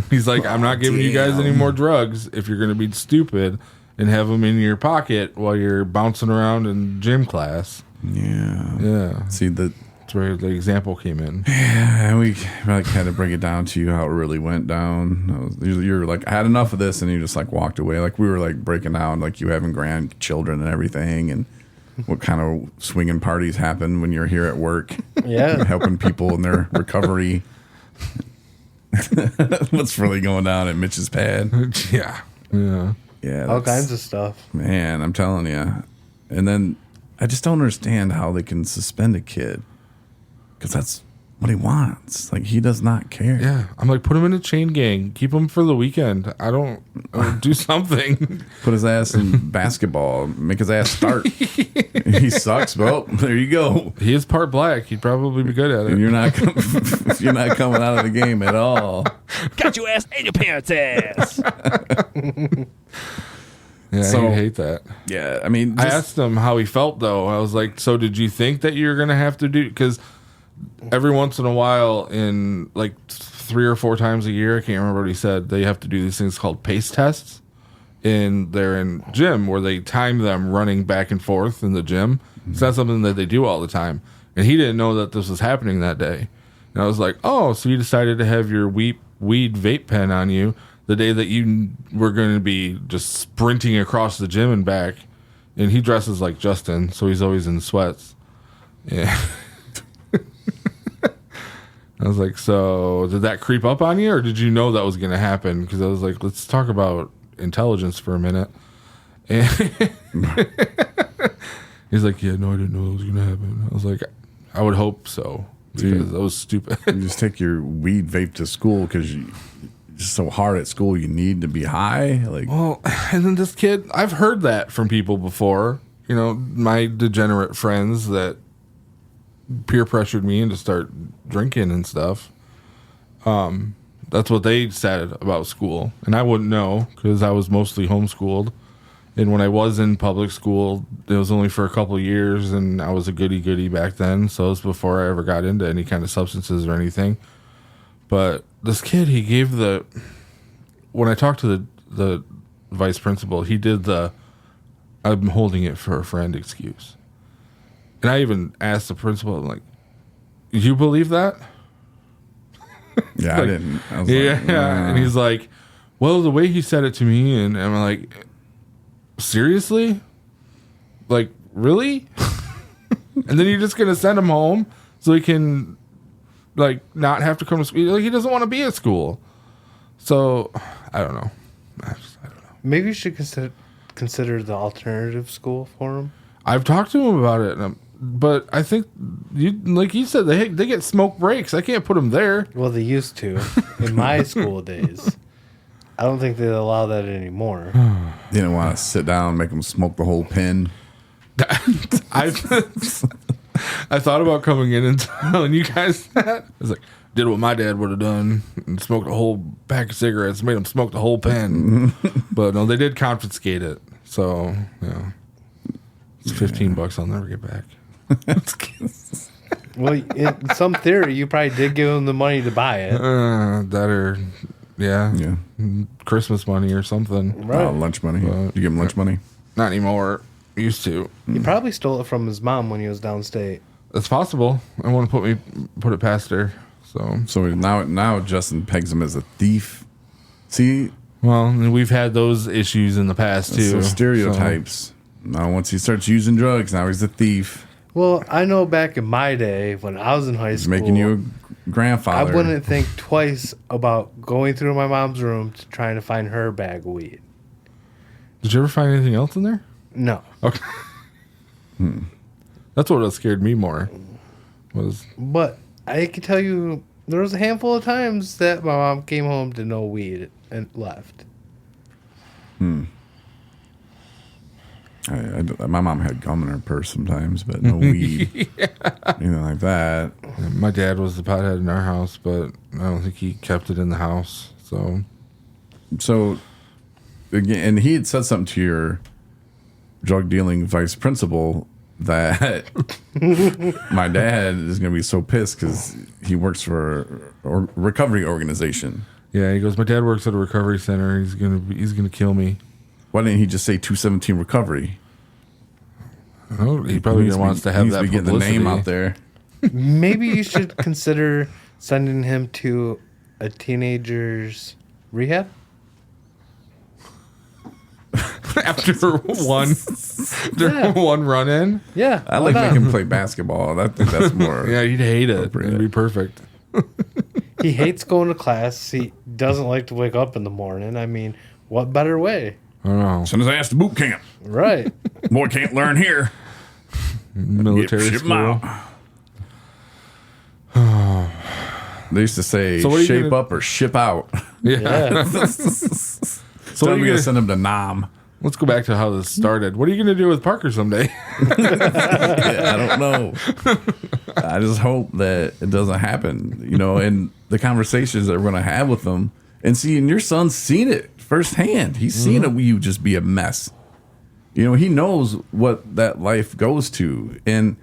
He's like, I'm not giving you guys any damn. more drugs if you're going to be stupid and have them in your pocket while you're bouncing around in gym class. Yeah. Yeah. See, It's that's where the example came in. And we like had to bring it down to you how it really went down. You're like, I had enough of this, and you just like walked away. Like we were like breaking down like you having grandchildren and everything, and what kind of swinging parties happen when you're here at work. Yeah. Helping people in their recovery. What's really going down at Mitch's pad? Yeah. Yeah, All kinds of stuff. Man, I'm telling you. And then I just don't understand how they can suspend a kid, because that's what he wants. Like, he does not care. Yeah. I'm like, put him in a chain gang. Keep him for the weekend. I don't do something. Put his ass in basketball. Make his ass start. He sucks. Well, there you go. He is part black. He'd probably be good at it. And you're not coming out of the game at all. Got your ass and your parents' ass. Yeah, So- I hate that. Yeah, I mean, I asked him how he felt, though. I was like, so did you think that you're going to have to do... Because every once in a while, in like 3 or 4 times a year, I can't remember what he said, they have to do these things called pace tests. And they're in gym where they time them running back and forth in the gym. It's not something that they do all the time. And he didn't know that this was happening that day. And I was like, oh, so you decided to have your weed vape pen on you the day that you were going to be just sprinting across the gym and back. And he dresses like Justin, so he's always in sweats. Yeah. I was like, so did that creep up on you, or did you know that was going to happen? Because I was like, let's talk about intelligence for a minute. And he's like, yeah, no, I didn't know it was going to happen. I was like, I would hope so, because that was stupid. You just take your weed vape to school because you're just so hard at school. You need to be high. Like, Well, and then this kid, I've heard that from people before. You know, my degenerate friends that peer pressured me into start drinking and stuff. That's what they said about school. And I wouldn't know because I was mostly homeschooled. And when I was in public school, it was only for a couple of years, and I was a goody-goody back then. So it was before I ever got into any kind of substances or anything. But this kid, he gave when I talked to the vice principal, he did I'm holding it for a friend excuse. And I even asked the principal, I'm like, you believe that? yeah, I didn't. I was like, And he's like, well, the way he said it to me, and I'm like, seriously? Like, really? And then you're just going to send him home so he can, like, not have to come to school? Like, he doesn't want to be at school. So, I don't know. I don't know. Maybe you should consider the alternative school for him. I've talked to him about it, but I think, like you said, they get smoke breaks. I can't put him there. Well, they used to in my school days. I don't think they allow that anymore. You didn't want to sit down, make them smoke the whole pen. I thought about coming in and telling you guys that. I was like, did what my dad would have done and smoked a whole pack of cigarettes, made him smoke the whole pen. But no, they did confiscate it. So, yeah. It's $15 I'll never get back. Well, in some theory, you probably did give them the money to buy it. That or, yeah, Christmas money or something. Right. Lunch money. You give him lunch money? Not anymore. Used to. He probably stole it from his mom when he was downstate. That's possible. I want to put it past her. So now Justin pegs him as a thief. See? Well, we've had those issues in the past too. So stereotypes. Now once he starts using drugs, now he's a thief. Well, I know back in my day when I was in high He's school, making you a grandfather. I wouldn't think twice about going through my mom's room to trying to find her bag of weed. Did you ever find anything else in there? No. Okay. That's what scared me more. But I can tell you, there was a handful of times that my mom came home to no weed and left. My mom had gum in her purse sometimes, but no weed. Anything like that. My dad was the pothead in our house, but I don't think he kept it in the house. So, again, and he had said something to your drug dealing vice principal that my dad is going to be so pissed because he works for a recovery organization. Yeah, he goes, my dad works at a recovery center. He's gonna kill me. Why didn't he just say 217 recovery? Oh, he probably wants to have that getting the publicity. name out there. Maybe you should consider sending him to a teenager's rehab. After one run in. Yeah, I why like not? making him play basketball. I think that's more. Yeah, he'd hate it. appropriate. It'd be perfect. He hates going to class. He doesn't like to wake up in the morning. I mean, what better way? I don't know. Send his ass to boot camp. Right. Boy can't learn here. Military Ship 'em school. out. They used to say, So what are you shape gonna- up or ship out. Yeah. Yeah. So what are we're you going gonna- to send him to Nam. Let's go back to how this started. What are you going to do with Parker someday? Yeah, I don't know. I just hope that it doesn't happen, and the conversations that we're going to have with them. And see, and your son's seen it firsthand. He's seen it you just be a mess. He knows what that life goes to. And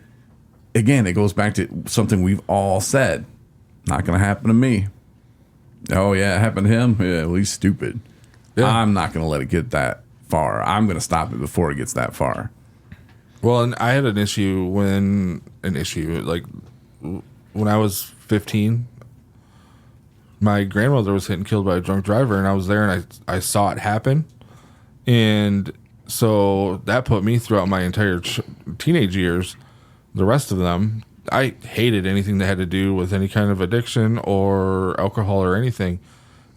again, it goes back to something we've all said. Not going to happen to me. Oh, yeah, it happened to him? Yeah, well, he's stupid. Yeah. I'm not going to let it get that far. I'm going to stop it before it gets that far. Well, and I had an issue when I was 15. My grandmother was hit and killed by a drunk driver, and I was there and I saw it happen. And so that put me throughout my entire teenage years, the rest of them. I hated anything that had to do with any kind of addiction or alcohol or anything.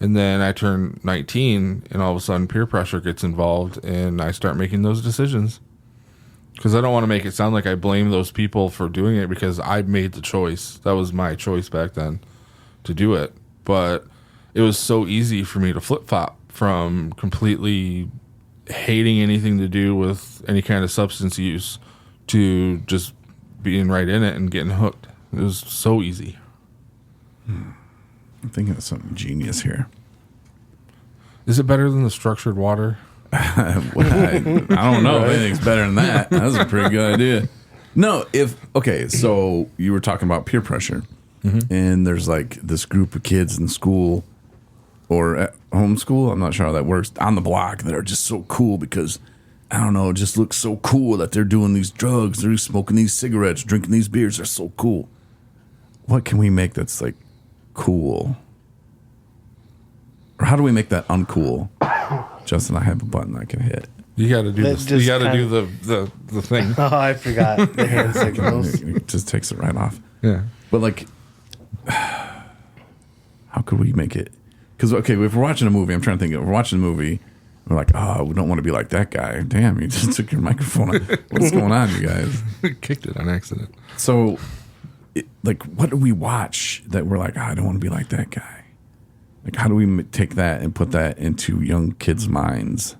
And then I turn 19 and all of a sudden peer pressure gets involved and I start making those decisions. Because I don't want to make it sound like I blame those people for doing it because I made the choice. That was my choice back then to do it. But it was so easy for me to flip-flop from completely hating anything to do with any kind of substance use to just being right in it and getting hooked. It was so easy. I'm thinking of something genius here. Is it better than the structured water? I don't know if anything's better than that. That's a pretty good idea. No, so you were talking about peer pressure, and there's like this group of kids in school or at homeschool, I'm not sure how that works, on the block that are just so cool because, I don't know, it just looks so cool that they're doing these drugs, they're smoking these cigarettes, drinking these beers, they're so cool. What can we make that's like cool? Or how do we make that uncool? Justin, I have a button I can hit. You got to do That this. just You got to do kinda- the thing. Oh, I forgot the hand signals. It just takes it right off. Yeah. But like, how could we make it? Because if we're watching a movie, I'm trying to think. If we're watching a movie, we're like, oh, we don't want to be like that guy. Damn, you just took your microphone. What's going on, you guys? Kicked it on accident. So, what do we watch that we're like, I don't want to be like that guy? Like, how do we take that and put that into young kids' minds?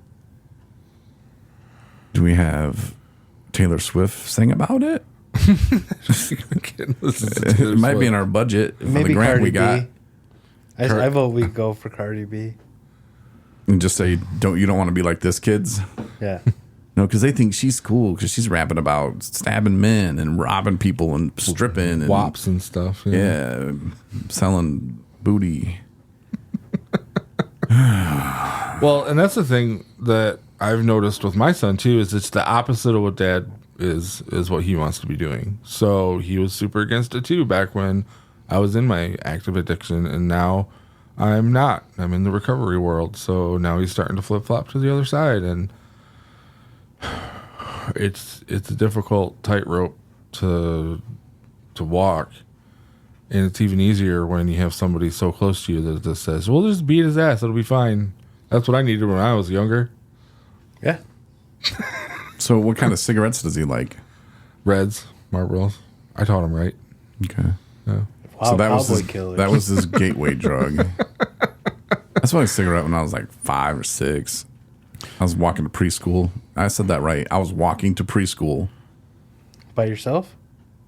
Do we have Taylor Swift sing about it? It might be in our budget for Maybe the grant Cardi we got. B. I vote we go for Cardi B. And just say, you don't want to be like this, kids? Yeah. No, because they think she's cool because she's rapping about stabbing men and robbing people and stripping and Wops and stuff. yeah, selling booty. Well, and that's the thing that I've noticed with my son too, is it's the opposite of what dad is what he wants to be doing. So he was super against it too back when I was in my active addiction, and now I'm not. I'm in the recovery world. So now he's starting to flip flop to the other side, and it's a difficult tightrope to walk. And it's even easier when you have somebody so close to you that just says, well, just beat his ass. It'll be fine. That's what I needed when I was younger. Yeah. So what kind of cigarettes does he like? Reds, Marlboros. I taught him right. Okay. Yeah. Wow, So that was cowboy his, killer. that was his gateway drug. I smoked a cigarette when I was like 5 or 6. I was walking to preschool. I said that right. I was walking to preschool. By yourself?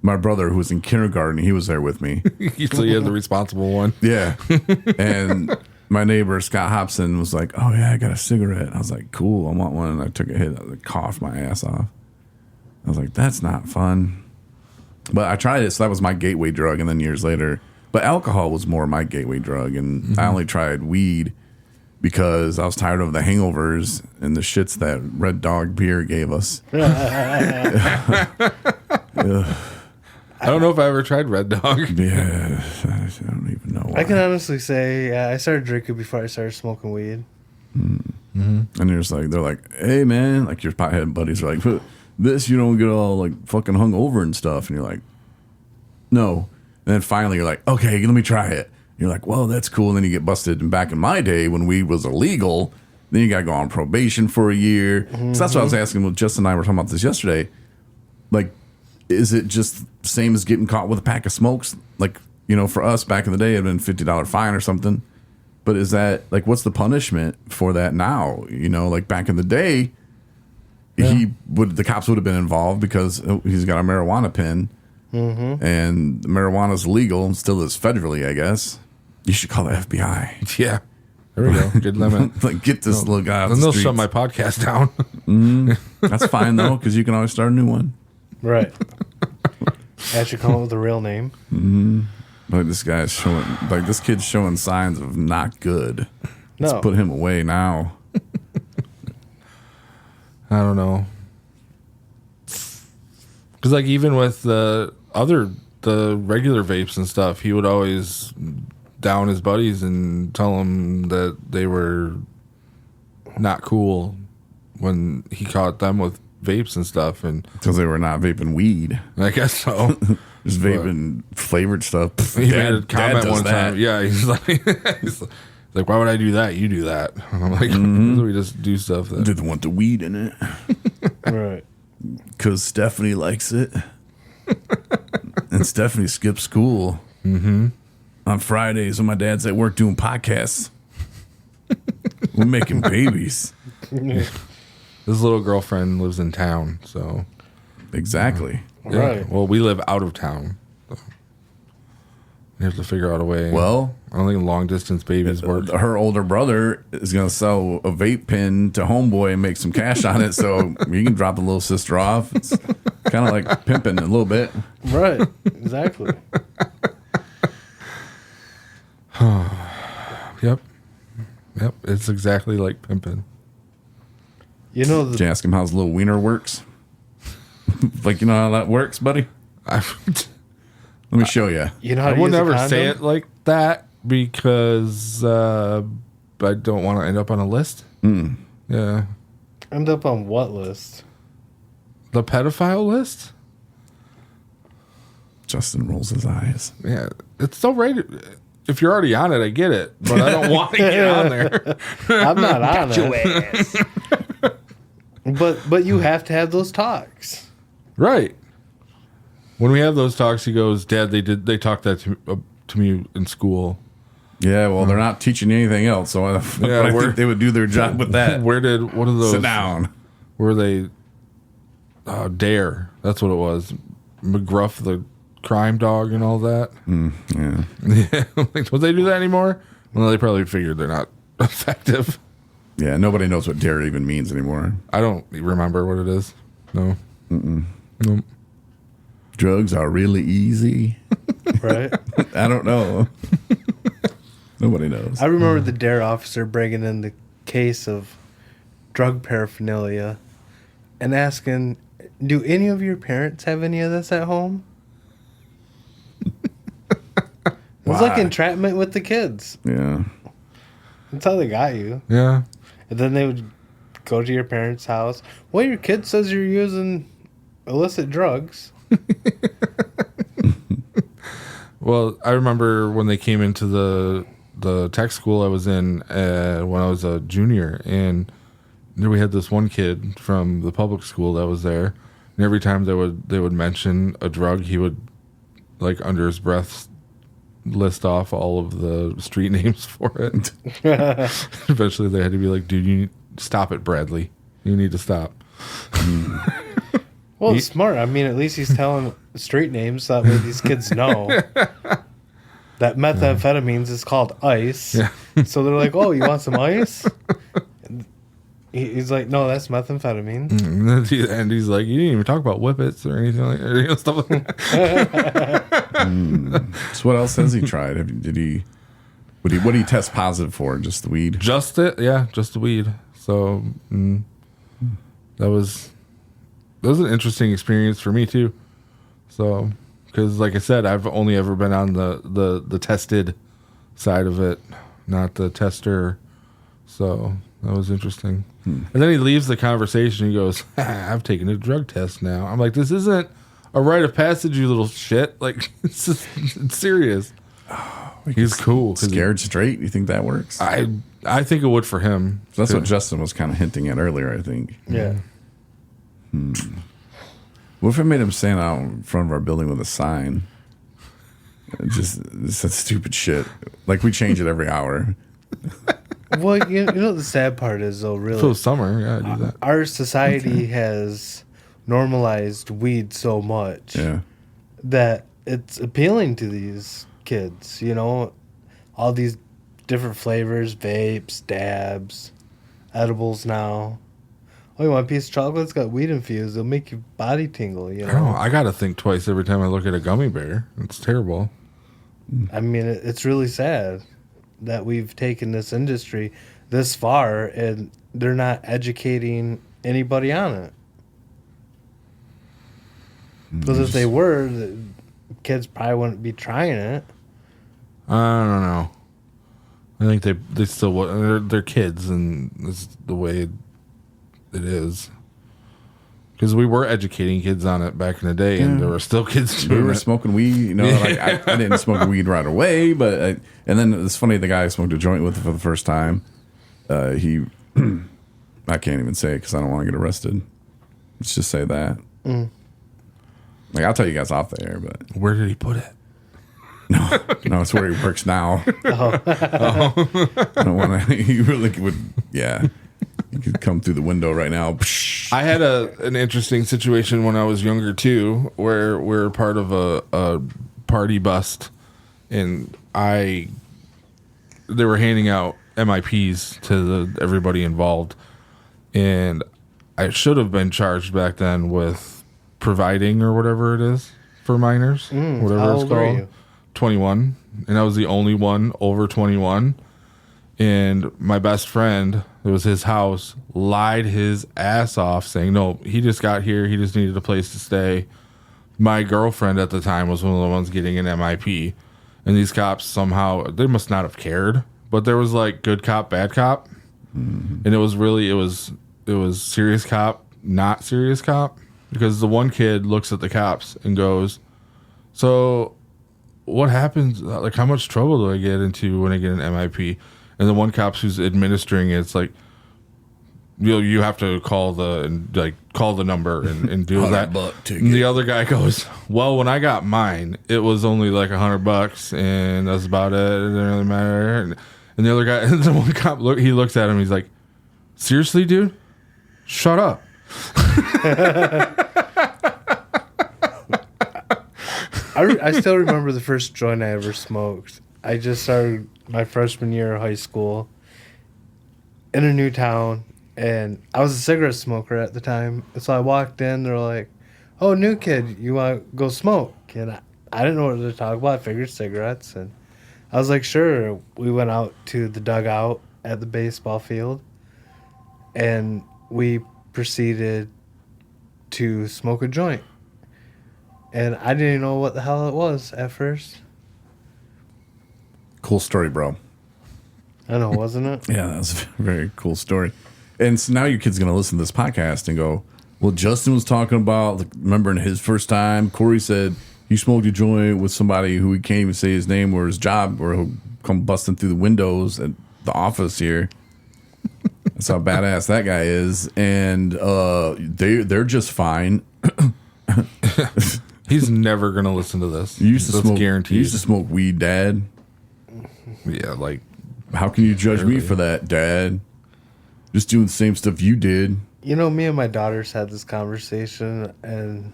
My brother, who was in kindergarten, he was there with me. So you had the responsible one. Yeah. And my neighbor, Scott Hobson, was like, oh, yeah, I got a cigarette. I was like, cool, I want one. And I took a hit. I coughed my ass off. I was like, that's not fun. But I tried it, so that was my gateway drug. And then years later, but alcohol was more my gateway drug. And I only tried weed because I was tired of the hangovers and the shits that Red Dog beer gave us. Ugh. I don't know if I ever tried Red Dog. Yeah, I don't even know why. I can honestly say, yeah, I started drinking before I started smoking weed. And they're like, hey man, like your pothead buddies are like, this you don't get all like fucking hung over and stuff, and you're like, no. And then finally you're like, okay, let me try it. You're like, well, that's cool. And then you get busted. And back in my day when weed was illegal, then you got to go on probation for a year. So that's what I was asking. Well, Justin and I were talking about this yesterday. Like, is it just same as getting caught with a pack of smokes? Like, for us back in the day, it'd been $50 fine or something. But is that like, what's the punishment for that now? Like back in the day, the cops would have been involved because he's got a marijuana pin, and marijuana's legal and still is federally, I guess. You should call the FBI. Yeah. There we go. Good limit. Like, get this little guy off Then the they'll streets. shut my podcast down. That's fine though, because you can always start a new one. Right. I should come up with a real name. Like this kid's showing signs of not good. No. Let's put him away now. I don't know. Because like even with the regular vapes and stuff, he would always down his buddies and tell them that they were not cool when he caught them with vapes and stuff, and Because they were not vaping weed. I guess so. Just vaping flavored stuff. He made a comment does one that. time. Yeah, he's like, why would I do that? You do that. I'm like, we just do stuff that. Didn't want the weed in it. Right. Because Stephanie likes it. And Stephanie skips school on Fridays when my dad's at work doing podcasts. We're making babies. His little girlfriend lives in town, so Exactly. yeah. Right. Well, we live out of town. So we have to figure out a way. Well, I don't think long distance babies work. her older brother is going to sell a vape pen to Homeboy and make some cash on it, so you can drop the little sister off. It's kind of like pimping a little bit. Right. Exactly. Yep. It's exactly like pimping. You know Did you ask him how his little wiener works? Like, you know how that works, buddy? I Let me show you. You know how to would use a never condom? say it like that because I don't want to end up on a list. Yeah. End up on what list? The pedophile list? Justin rolls his eyes. Yeah. It's so right. If you're already on it, I get it. But I don't want to get on there. I'm not on Your it. ass. But you have to have those talks. Right. When we have those talks, he goes, Dad, they talked that to me in school. Yeah, well, they're not teaching you anything else, so I think they would do their job with that. What are those? Sit down. Were they Dare? That's what it was. McGruff, the crime dog, and all that. Yeah. Yeah. Like, don't they do that anymore? Well, they probably figured they're not effective. Yeah, nobody knows what dare even means anymore. I don't remember what it is. No. Nope. Drugs are really easy. Right? I don't know. Nobody knows. I remember the DARE officer bringing in the case of drug paraphernalia and asking, do any of your parents have any of this at home? It was like Why? entrapment with the kids. Yeah. That's how they got you. Yeah. And then they would go to your parents' house. Well, your kid says you're using illicit drugs. Well, I remember when they came into the tech school I was in when I was a junior, and there we had this one kid from the public school that was there, and every time they would mention a drug, he would, like, under his breath list off all of the street names for it. Eventually they had to be like, dude, you need stop it, Bradley. You need to stop. Well, it's smart. I mean, at least he's telling street names so that way these kids know that methamphetamines is called ice. Yeah. So they're like, oh, you want some ice? And he's like, no, that's methamphetamine. And he's like, you didn't even talk about whippets or anything like that. You know, stuff like that. So what else has he tried? What did he test positive for? Just the weed? Just it, yeah, just the weed. So that was an interesting experience for me too. So, because, like I said, I've only ever been on the tested side of it, not the tester. So that was interesting. And then he leaves the conversation. He goes, "I've taken a drug test now." I'm like, "This isn't a rite of passage, you little shit. Like, it's serious." He's cool. Scared straight. You think that works? I think it would for him. That's what Justin was kind of hinting at earlier, I think. Yeah. What if I made him stand out in front of our building with a sign? Just that stupid shit. Like, we change it every hour. Well, you know the sad part is, though, really, So summer, yeah, I do that. our society has normalized weed so much Yeah. that it's appealing to these kids, you know? All these different flavors, vapes, dabs, edibles now. Oh, you want a piece of chocolate? It's got weed infused. It'll make your body tingle, you I don't know. know? I got to think twice every time I look at a gummy bear. It's terrible. I mean, it's really sad that we've taken this industry this far and they're not educating anybody on it. Because if they were, the kids probably wouldn't be trying it. I don't know. I think they still they're kids, and it's the way it is. Because we were educating kids on it back in the day, and there were still kids We doing were it. smoking weed, you know. Like I didn't smoke weed right away, but and then it's funny. The guy I smoked a joint with for the first time, he, I can't even say it because I don't want to get arrested. Let's just say that. Like, I'll tell you guys off the air, but Where did he put it? no, it's where he works now. I don't want to. He really would. Yeah, he could come through the window right now. I had an interesting situation when I was younger too, where we're part of a party bust, and they were handing out MIPs to everybody involved, and I should have been charged back then with providing or whatever it is for minors, whatever how it's old were called. you? 21, and I was the only one over 21. And my best friend, it was his house, lied his ass off saying, no, he just got here. He just needed a place to stay. My girlfriend at the time was one of the ones getting an MIP. And these cops somehow, they must not have cared. But there was like good cop, bad cop. And it was really, it was serious cop, not serious cop. Because the one kid looks at the cops and goes, so what happens? Like, how much trouble do I get into when I get an MIP? And the one cop who's administering it's like, you have to call the number and deal with that. $100 And the other guy goes, well, when I got mine, it was only like $100, and that's about it. It didn't really matter. And the other guy, the one cop, he looks at him. He's like, seriously, dude, shut up. I still remember the first joint I ever smoked. I just started my freshman year of high school in a new town, and I was a cigarette smoker at the time. So I walked in, they're like, oh, new kid, you want to go smoke? And I didn't know what to talk about. I figured cigarettes, and I was like, sure. We went out to the dugout at the baseball field, and we proceeded to smoke a joint. And I didn't even know what the hell it was at first. Cool story, bro. I know, wasn't it? Yeah, that was a very cool story. And so now your kid's going to listen to this podcast and go, well, Justin was talking about, like, remember in his first time, Corey said he smoked a joint with somebody who he can't even say his name or his job, or he'll come busting through the windows at the office here. That's how badass that guy is. And they're just fine. He's never going to listen to this. You used to That's smoke. guaranteed. You used to smoke weed, Dad. Yeah, like, How can you judge me for that, Dad? Just doing the same stuff you did. You know, me and my daughters had this conversation, and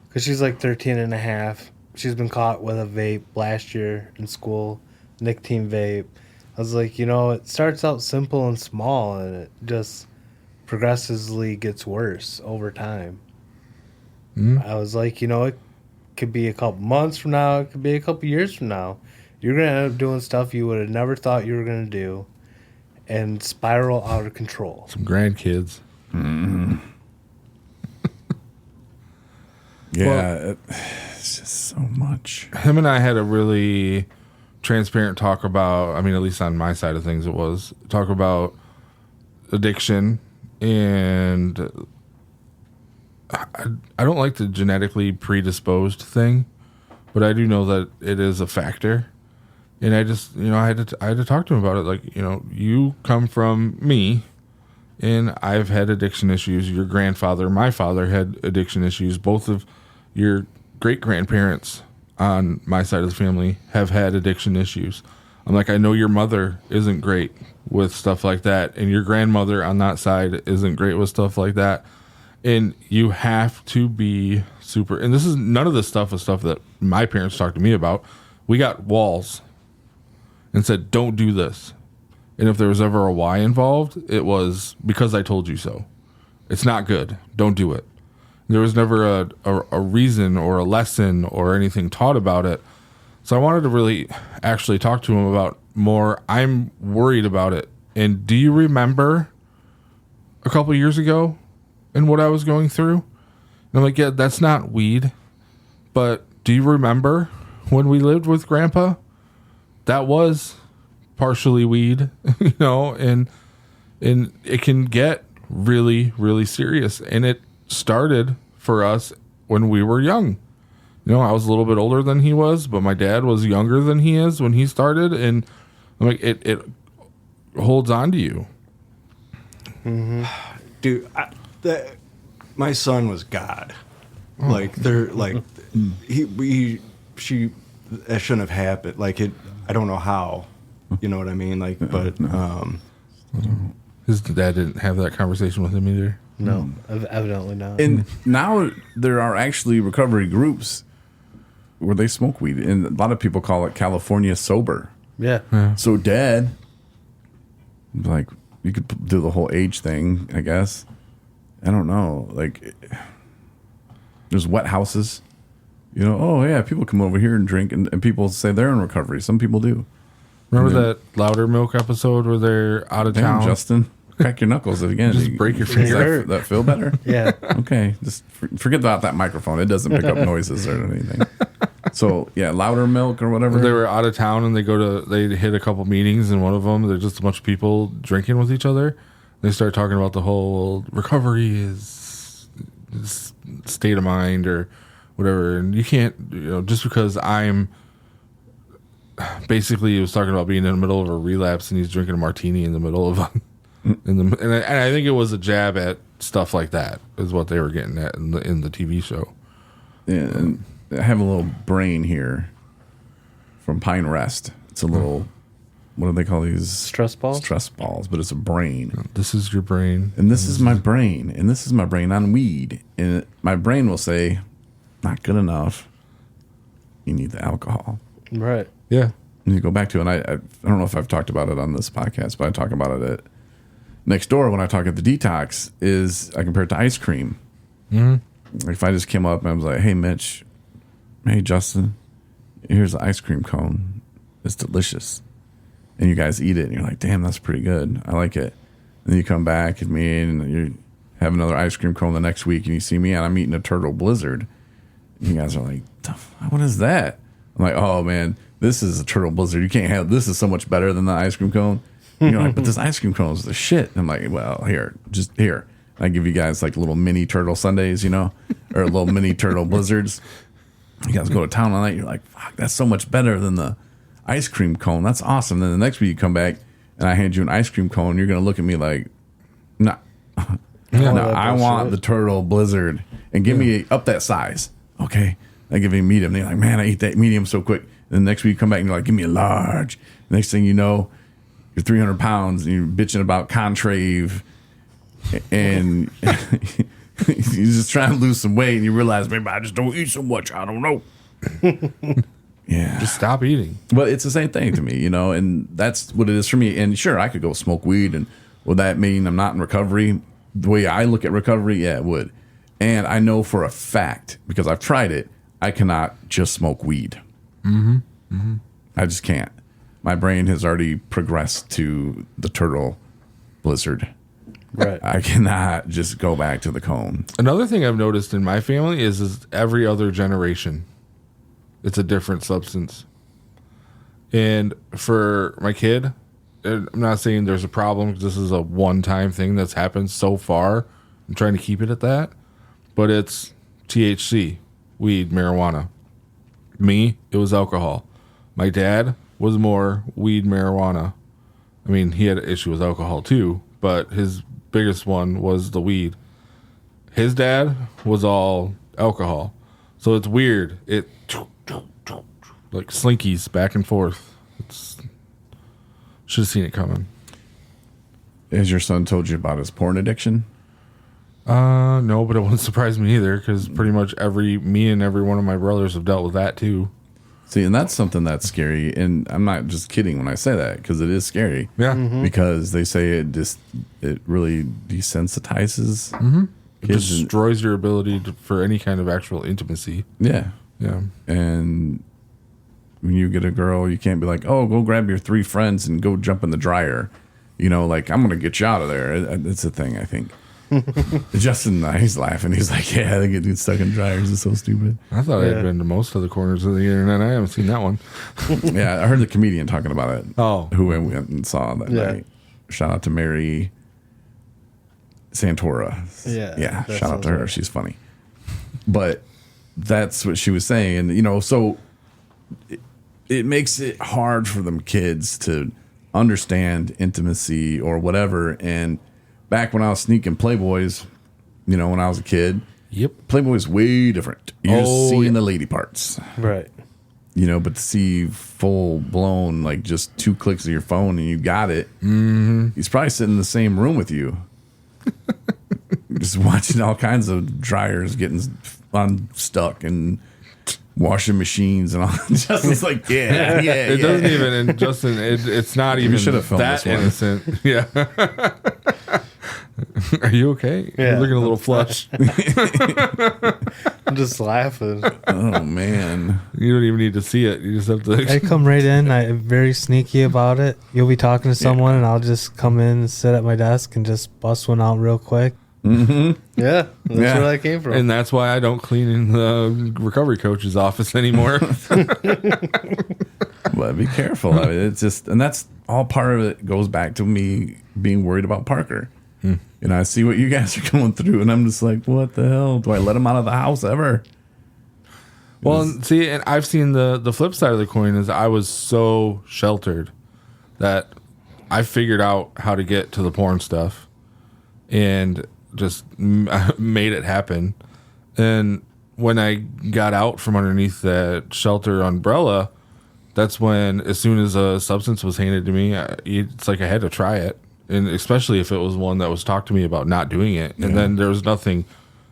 because she's like 13 and a half, she's been caught with a vape last year in school, nicotine vape. I was like, you know, it starts out simple and small, and it just progressively gets worse over time. I was like, you know, it could be a couple months from now, it could be a couple years from now. You're going to end up doing stuff you would have never thought you were going to do and spiral out of control. some grandkids. Yeah, it's so much. Him and I had a really transparent talk about, I mean, at least on my side of things, it was talk about addiction. And I don't like the genetically predisposed thing, but I do know that it is a factor. And I just, I had to talk to him about it. Like, you come from me, and I've had addiction issues. Your grandfather, my father, had addiction issues. Both of your great grandparents on my side of the family have had addiction issues. I'm like, I know your mother isn't great with stuff like that, and your grandmother on that side isn't great with stuff like that. And you have to be super. And none of this stuff is stuff that my parents talked to me about. We got walls and said, don't do this. And if there was ever a why involved, it was because I told you so. It's not good. Don't do it. There was never a reason or a lesson or anything taught about it. So I wanted to really actually talk to him about more. I'm worried about it. And do you remember a couple years ago and what I was going through? And I'm like, yeah, that's not weed. But do you remember when we lived with Grandpa? That was partially weed, and it can get really, really serious. And it started for us when we were young. I was a little bit older than he was, but my dad was younger than he is when he started. And I'm like, it holds on to you. Mm-hmm. Dude, my son was God. Like, they're like, that shouldn't have happened. Like, I don't know how, you know what I mean? Like, but, his dad didn't have that conversation with him either. No, evidently not. And now there are actually recovery groups where they smoke weed, and a lot of people call it California sober. Yeah. So Dad, like, you could do the whole age thing, I guess. I don't know. Like, there's wet houses. Oh yeah, people come over here and drink, and people say they're in recovery. Some people do. Remember that Louder Milk episode where they're out of town? Justin, crack your knuckles again. Just break your finger. That feel better? Yeah. Okay, just forget about that microphone. It doesn't pick up noises or anything. So yeah, Louder Milk or whatever. They were out of town and they hit a couple meetings, and one of them there's just a bunch of people drinking with each other. They start talking about the whole recovery is state of mind or whatever, and you can't, just because I'm basically, he was talking about being in the middle of a relapse and he's drinking a martini in the middle of and I think it was a jab at stuff like that is what they were getting at in the TV show. Yeah, and I have a little brain here from Pine Rest. It's a little, what do they call these? Stress balls? Stress balls, but it's a brain. This is your brain. And this is my brain. And this is my brain on weed. And my brain will say, not good enough. You need the alcohol. Right. Yeah. And you go back to it. And I don't know if I've talked about it on this podcast, but I talk about it at Next Door when I talk at the detox is I compare it to ice cream. Mm-hmm. Like if I just came up and I was like, hey, Mitch, hey, Justin, here's the ice cream cone. It's delicious. And you guys eat it and you're like, damn, that's pretty good. I like it. And then you come back at me and you have another ice cream cone the next week and you see me and I'm eating a Turtle Blizzard. And you guys are like, what is that? I'm like, oh, man, this is a Turtle Blizzard. You can't have this. Is so much better than the ice cream cone. And you're like, but this ice cream cone is the shit. And I'm like, well, just here. I give you guys like little mini turtle sundaes, or little mini turtle blizzards. You guys go to town on that. You're like, fuck, that's so much better than the ice cream cone. That's awesome. Then the next week you come back and I hand you an ice cream cone. You're going to look at me like, no, I want the Turtle Blizzard and give me up that size. Okay. I give you a medium. They're like, man, I eat that medium so quick. And the next week you come back and you're like, give me a large. The next thing you know, you're 300 pounds and you're bitching about Contrave and you're just trying to lose some weight and you realize, maybe I just don't eat so much. I don't know. Yeah. Just stop eating. But it's the same thing to me, and that's what it is for me. And sure, I could go smoke weed, and would that mean I'm not in recovery? The way I look at recovery, yeah, it would. And I know for a fact, because I've tried it, I cannot just smoke weed. Mm-hmm. Mm-hmm. I just can't. My brain has already progressed to the Turtle Blizzard. Right. I cannot just go back to the cone. Another thing I've noticed in my family is every other generation It's a different substance. And for my kid, I'm not saying there's a problem because this is a one-time thing that's happened so far. I'm trying to keep it at that. But it's THC, weed, marijuana. Me, it was alcohol. My dad was more weed, marijuana. I mean, he had an issue with alcohol too, but his biggest one was the weed. His dad was all alcohol. So it's weird. It like slinkies back and forth. Should have seen it coming. Has your son told you about his porn addiction? No, but it wouldn't surprise me either because pretty much me and every one of my brothers have dealt with that too. See, and that's something that's scary. And I'm not just kidding when I say that because it is scary. Yeah. Because they say it really desensitizes It kids. destroys your ability for any kind of actual intimacy. Yeah. Yeah. And when you get a girl, you can't be like, oh, go grab your 3 friends and go jump in the dryer. You know, like, I'm going to get you out of there. It's a thing, I think. Justin, he's laughing. He's like, yeah, they get stuck in dryers. It's so stupid. I thought I had been to most of the corners of the internet. I haven't seen that one. Yeah, I heard the comedian talking about it. Oh. Who I went and saw that night. Shout out to Mary Santora. Yeah, shout out to her. Right. She's funny. But that's what she was saying. And, you know, so it makes it hard for them kids to understand intimacy or whatever. And back when I was sneaking Playboys, you know, when I was a kid, Playboy's way different. You're just seeing the lady parts. Right. You know, but to see full blown, like just 2 clicks of your phone and you got it, he's probably sitting in the same room with you. Just watching all kinds of dryers getting unstuck and washing machines and all. Justin's like, yeah. It doesn't even, and Justin, it's not even that innocent. Yeah. Are you okay? Yeah, You're looking a little flushed. I'm just laughing. Oh, man. You don't even need to see it. You just have to. I come right in. I'm very sneaky about it. You'll be talking to someone, and I'll just come in and sit at my desk and just bust one out real quick. Yeah, that's where that came from. And that's why I don't clean in the recovery coach's office anymore. But be careful. I mean, it's just, and that's all part of it goes back to me being worried about Parker. And I see what you guys are going through, and I'm just like, what the hell? Do I let him out of the house ever? Well, see, and I've seen the flip side of the coin is I was so sheltered that I figured out how to get to the porn stuff and just made it happen. And when I got out from underneath that shelter umbrella, that's when, as soon as a substance was handed to me, it's like I had to try it. And especially if it was one that was talked to me about not doing it. And then there was nothing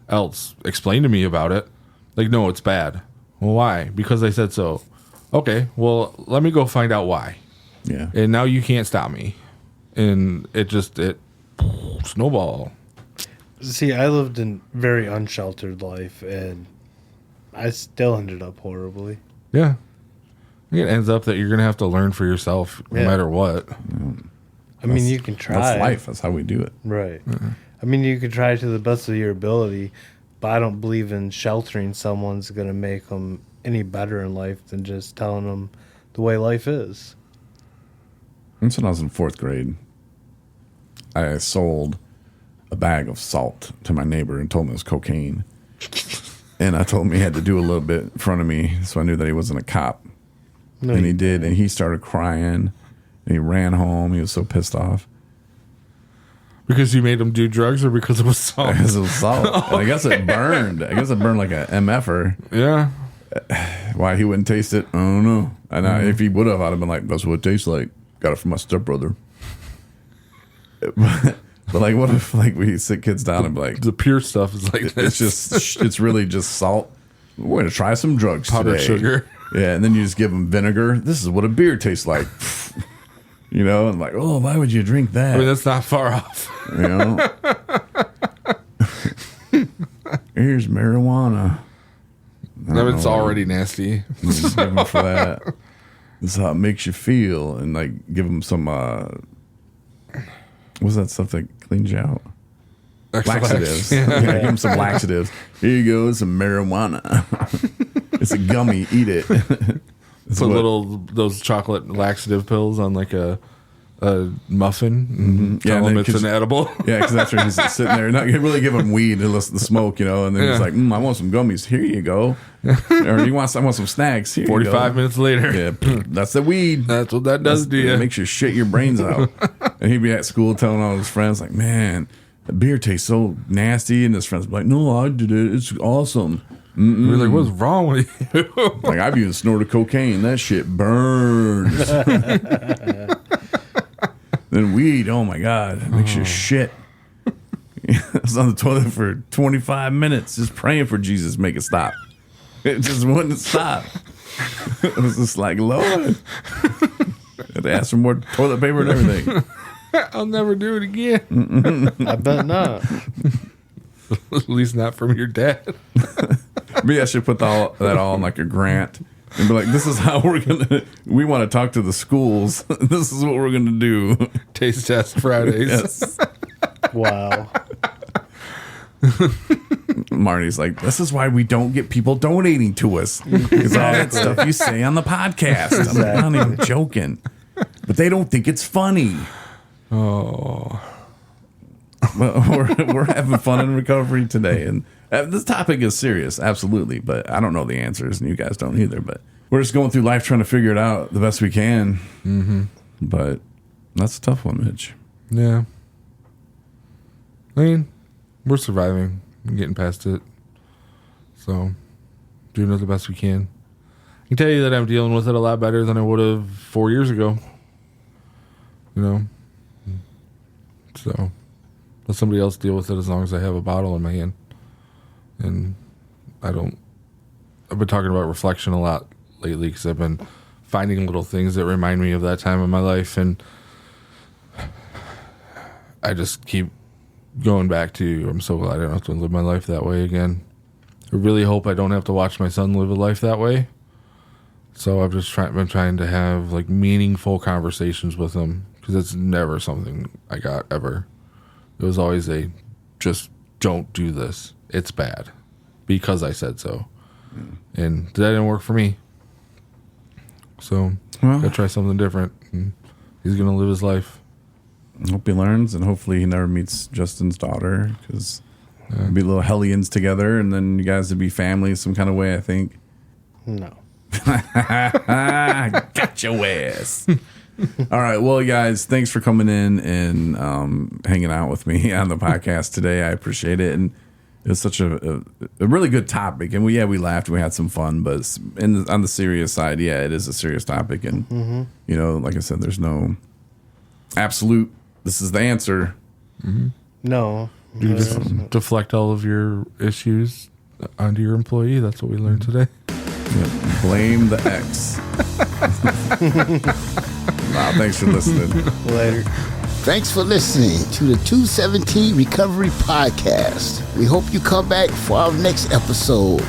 else explained to me about it. Like, no, it's bad. Well, why? Because I said so. Okay, well, let me go find out why. Yeah. And now you can't stop me. And it snowball. See, I lived in very unsheltered life, and I still ended up horribly. Yeah. It ends up that you're going to have to learn for yourself no matter what. I mean, you can try. That's life. That's how we do it. Right. I mean, you can try to the best of your ability, but I don't believe in sheltering someone's going to make them any better in life than just telling them the way life is. That's when I was in 4th grade. I sold a bag of salt to my neighbor and told him it was cocaine. And I told him he had to do a little bit in front of me, so I knew that he wasn't a cop. And he did, and he started crying. And he ran home. He was so pissed off. Because you made him do drugs or because it was salt? Because it was salt. And I guess it burned. I guess it burned like a MFer. Yeah. Why he wouldn't taste it, I don't know. And if he would have, I'd have been like, that's what it tastes like. Got it from my stepbrother. But like, what if like we sit kids down and be like, the pure stuff is like this. It's really just salt. We're going to try some drugs Powdered today. sugar. Yeah, and then you just give them vinegar. This is what a beer tastes like. You know, and like, oh, why would you drink that? I mean, that's not far off. You know? Here's marijuana. It's already nasty. Just give them for that. This is how it makes you feel. And like, give them some, what's that stuff that cleans you out? Laxatives. Yeah, give them some laxatives. Here you go, some marijuana. It's a gummy. Eat it. It's Put what- those chocolate laxative pills on like a muffin. And Yeah, tell and him then it's an edible. Yeah, because that's where he's sitting there. Not really give him weed unless the smoke, And then he's Yeah. like, I want some gummies. Here you go. Or I want some snacks. Here 45 you go. minutes later. Yeah, that's the weed. That's what that does to It you. makes you shit your brains out. And he'd be at school telling all his friends, like, man, the beer tastes so nasty. And his friends would be like, no, I did it. It's awesome. We're like, what's wrong with you? Like, I've even snorted cocaine. That shit burns. Then weed, oh my God, it makes you shit. I was on the toilet for 25 minutes just praying for Jesus to make it stop. It just wouldn't stop. It was just like, Lord. I had to ask for more toilet paper and everything. I'll never do it again. I bet not. At least not from your dad. Maybe I should put that all in like a grant and be like, this is how we want to talk to the schools. This is what we're going to do. Taste test Fridays. Yes. Wow. Marty's like, this is why we don't get people donating to us. It's all that stuff you say on the podcast. I'm not even joking. But they don't think it's funny. Oh. Well, we're having fun in recovery today. And this topic is serious, absolutely. But I don't know the answers, and you guys don't either. But we're just going through life trying to figure it out the best we can. Mm-hmm. But that's a tough one, Mitch. Yeah. I mean, we're surviving and getting past it. So, doing it the best we can. I can tell you that I'm dealing with it a lot better than I would have 4 years ago. So, let somebody else deal with it as long as I have a bottle in my hand. And I've been talking about reflection a lot lately because I've been finding little things that remind me of that time in my life. And I just keep going back to, I'm so glad I don't have to live my life that way again. I really hope I don't have to watch my son live a life that way. So I've just been trying to have like meaningful conversations with him because it's never something I got ever. It was always just don't do this. It's bad because I said so. And that didn't work for me. So gotta try something different. And he's going to live his life. I hope he learns, and hopefully he never meets Justin's daughter, because we'd be little hellions together, and then you guys would be family some kind of way, I think. No. Got your ass. All right. Well, guys, thanks for coming in and hanging out with me on the podcast today. I appreciate it. And it was such a really good topic. And we laughed and we had some fun. But on the serious side, yeah, it is a serious topic. And, like I said, there's no absolute, this is the answer. Mm-hmm. No. You just deflect all of your issues onto your employee. That's what we learned today. Yeah, blame the ex. Wow, thanks for listening. Later. Thanks for listening to the 217 Recovery Podcast. We hope you come back for our next episode.